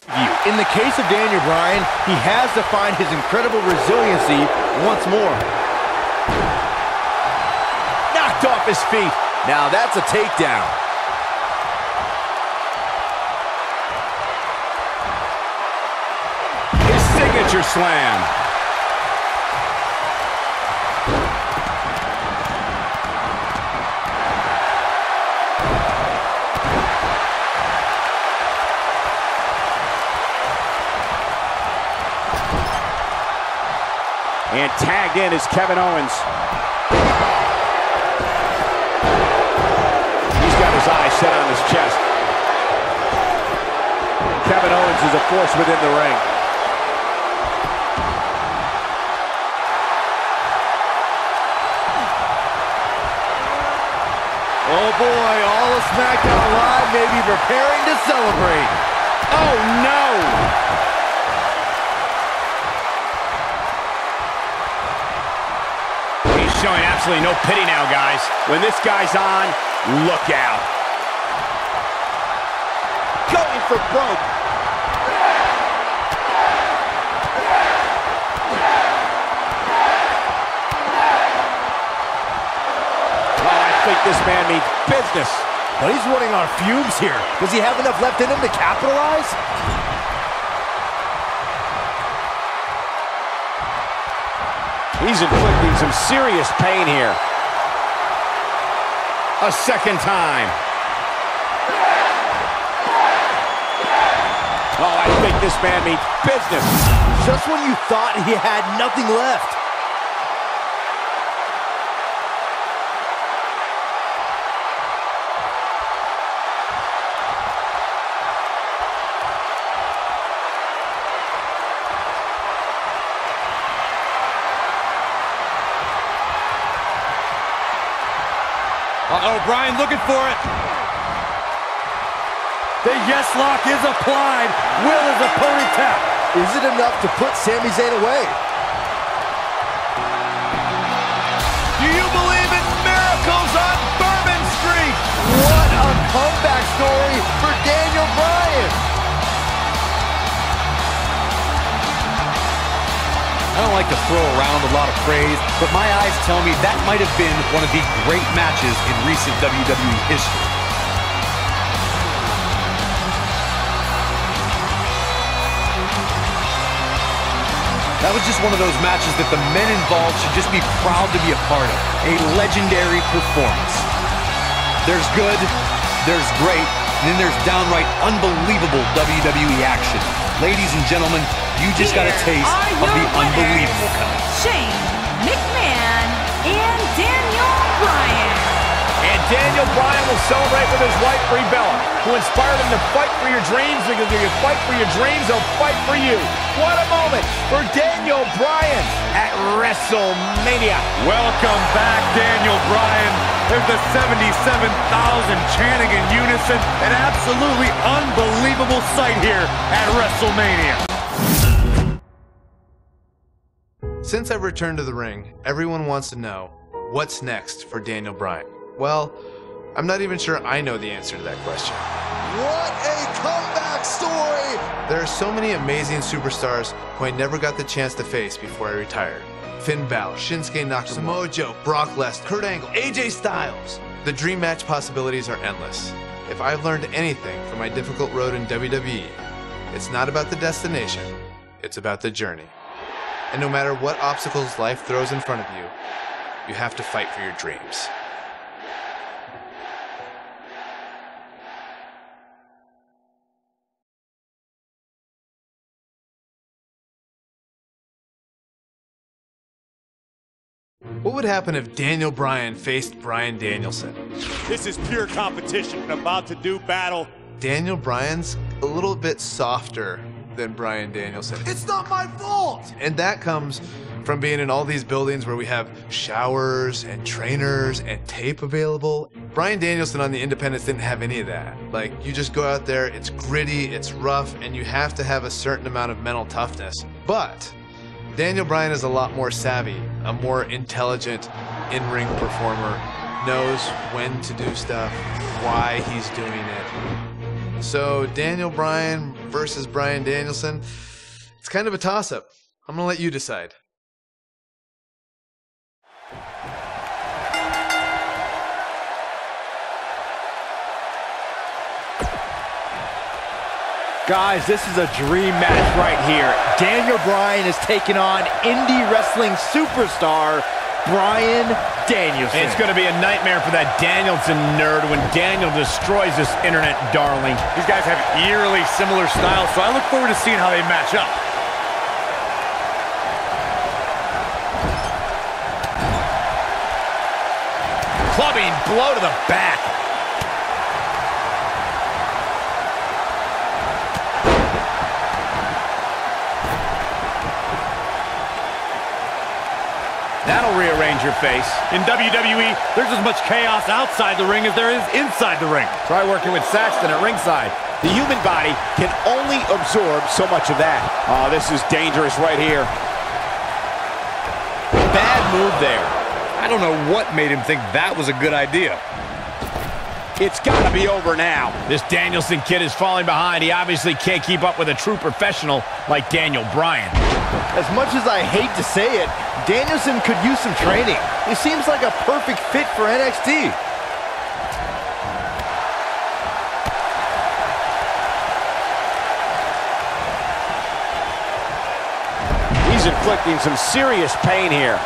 In the case of Daniel Bryan, he has to find his incredible resiliency once more. Knocked off his feet. Now that's a takedown. His signature slam. And tagged in is Kevin Owens. He's got his eyes set on his chest. Kevin Owens is a force within the ring. Oh boy, all of SmackDown Live may be preparing to celebrate. Oh no! Showing absolutely no pity now, guys. When this guy's on, look out. Going for broke. Oh, I think this man means business. But he's running on fumes here. Does he have enough left in him to capitalize? He's inflicting some serious pain here. A second time. Oh, I think this man means business. Just when you thought he had nothing left. Uh-oh, Bryan looking for it. The yes lock is applied. Will his opponent tap? Is it enough to put Sami Zayn away? Do you believe in miracles on Bourbon Street? What a comeback story for Daniel Bryan. I don't like to throw around a lot of praise, but my eyes tell me that might have been one of the great matches in recent WWE history. That was just one of those matches that the men involved should just be proud to be a part of. A legendary performance. There's good, there's great, and then there's downright unbelievable WWE action. Ladies and gentlemen, you just got a taste of the unbelievable kind. Shane McMahon and Daniel Bryan. And Daniel Bryan will celebrate with his wife, Brie Bella, who inspired him to fight for your dreams, because if you fight for your dreams, they'll fight for you. What a moment for Daniel Bryan at WrestleMania. Welcome back, Daniel Bryan. There's the 77,000 chanting in unison. An absolutely unbelievable sight here at WrestleMania. Since I've returned to the ring, everyone wants to know, what's next for Daniel Bryan? Well, I'm not even sure I know the answer to that question. What a comeback story! There are so many amazing superstars who I never got the chance to face before I retired. Finn Balor, Shinsuke Nakamura, Samoa Joe, Brock Lesnar, Kurt Angle, AJ Styles. The dream match possibilities are endless. If I've learned anything from my difficult road in WWE, it's not about the destination, it's about the journey. And no matter what obstacles life throws in front of you, you have to fight for your dreams. What would happen if Daniel Bryan faced Bryan Danielson? This is pure competition. I'm about to do battle. Daniel Bryan's a little bit softer than Bryan Danielson. It's not my fault! And that comes from being in all these buildings where we have showers and trainers and tape available. Bryan Danielson on the independents didn't have any of that. Like, you just go out there, it's gritty, it's rough, and you have to have a certain amount of mental toughness. But Daniel Bryan is a lot more savvy, a more intelligent in-ring performer, knows when to do stuff, why he's doing it. So Daniel Bryan versus Bryan Danielson, it's kind of a toss-up. I'm going to let you decide. Guys, this is a dream match right here. Daniel Bryan is taking on indie wrestling superstar Bryan Danielson. It's going to be a nightmare for that Danielson nerd when Daniel destroys this internet darling. These guys have eerily similar styles, so I look forward to seeing how they match up. Clubbing blow to the back. That'll rearrange your face. In WWE, there's as much chaos outside the ring as there is inside the ring. Try working with Saxton at ringside. The human body can only absorb so much of that. Oh, this is dangerous right here. Bad move there. I don't know what made him think that was a good idea. It's got to be over now. This Danielson kid is falling behind. He obviously can't keep up with a true professional like Daniel Bryan. As much as I hate to say it, Danielson could use some training. He seems like a perfect fit for NXT. He's inflicting some serious pain here.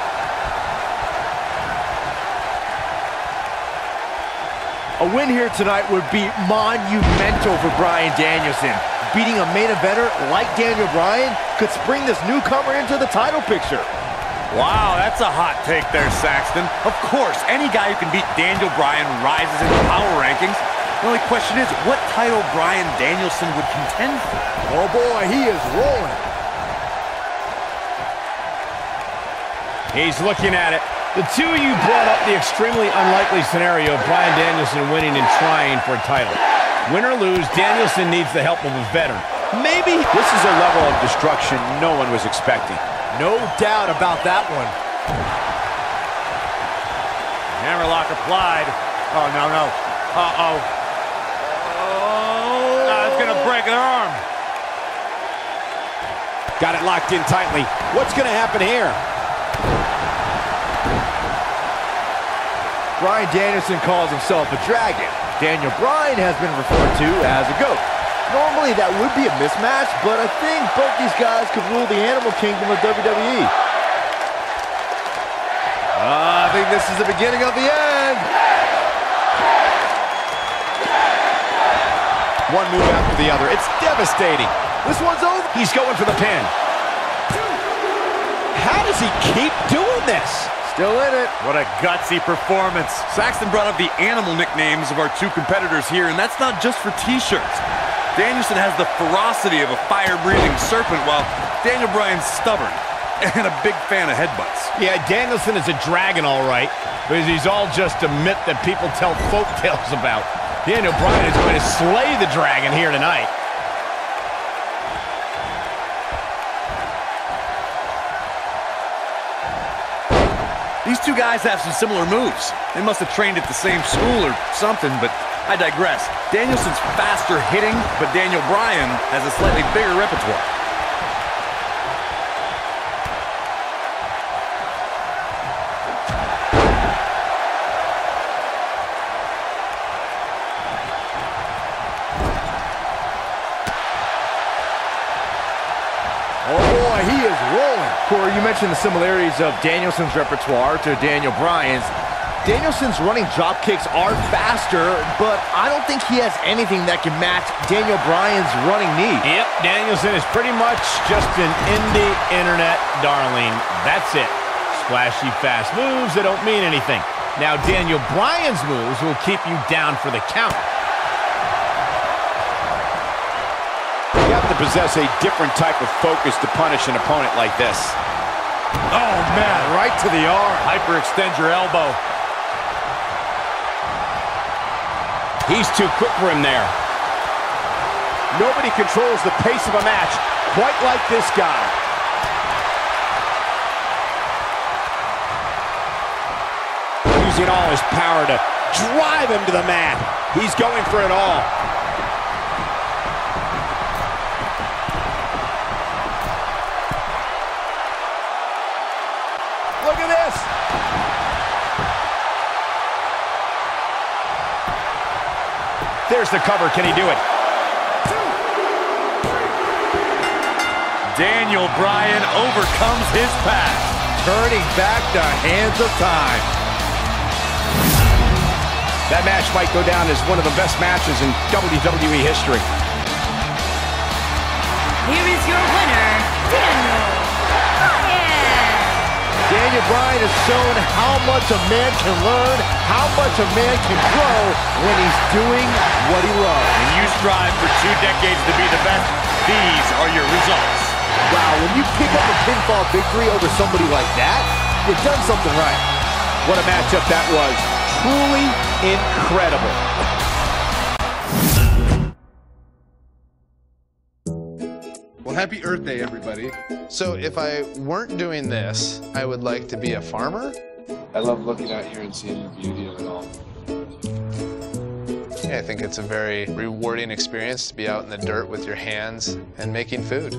A win here tonight would be monumental for Bryan Danielson. Beating a main eventer like Daniel Bryan could spring this newcomer into the title picture. Wow, that's a hot take there, Saxton. Of course, any guy who can beat Daniel Bryan rises in the power rankings. The only question is, what title Bryan Danielson would contend for? Oh boy, he is rolling. He's looking at it. The two of you brought up the extremely unlikely scenario of Bryan Danielson winning and trying for a title. Win or lose, Danielson needs the help of a veteran. Maybe this is a level of destruction no one was expecting. No doubt about that one. Hammerlock applied. Oh, no. Uh-oh. Oh. That's going to break their arm. Got it locked in tightly. What's going to happen here? Bryan Danielson calls himself a dragon. Daniel Bryan has been referred to as a goat. Normally that would be a mismatch, but I think both these guys could rule the animal kingdom of WWE. I think this is the beginning of the end. One move after the other. It's devastating. This one's over. He's going for the pin. How does he keep doing this? Still in it. What a gutsy performance. Saxton brought up the animal nicknames of our two competitors here, and that's not just for t-shirts. Danielson has the ferocity of a fire-breathing serpent, while Daniel Bryan's stubborn and a big fan of headbutts. Yeah, Danielson is a dragon, all right, but he's all just a myth that people tell folk tales about. Daniel Bryan is going to slay the dragon here tonight. These two guys have some similar moves. They must have trained at the same school or something, but I digress. Danielson's faster hitting, but Daniel Bryan has a slightly bigger repertoire. Oh boy, he is rolling. Corey, you mentioned the similarities of Danielson's repertoire to Daniel Bryan's. Danielson's running drop kicks are faster, but I don't think he has anything that can match Daniel Bryan's running knee. Yep, Danielson is pretty much just an indie internet darling. That's it. Splashy fast moves that don't mean anything. Now Daniel Bryan's moves will keep you down for the count. You have to possess a different type of focus to punish an opponent like this. Oh, man, right to the arm. Hyperextend your elbow. He's too quick for him there. Nobody controls the pace of a match quite like this guy. Using all his power to drive him to the mat. He's going for it all. There's the cover. Can he do it? Daniel Bryan overcomes his past. Turning back the hands of time. That match might go down as one of the best matches in WWE history. Here is your winner, Daniel Bryan. Daniel Bryan has shown how much a man can learn, how much a man can grow when he's doing what he loves. When you strive for 2 decades to be the best, these are your results. Wow, when you pick up a pinfall victory over somebody like that, you've done something right. What a matchup that was. Truly incredible. Well, happy Earth Day, everybody. So if I weren't doing this, I would like to be a farmer. I love looking out here and seeing the beauty of it all. Yeah, I think it's a very rewarding experience to be out in the dirt with your hands and making food.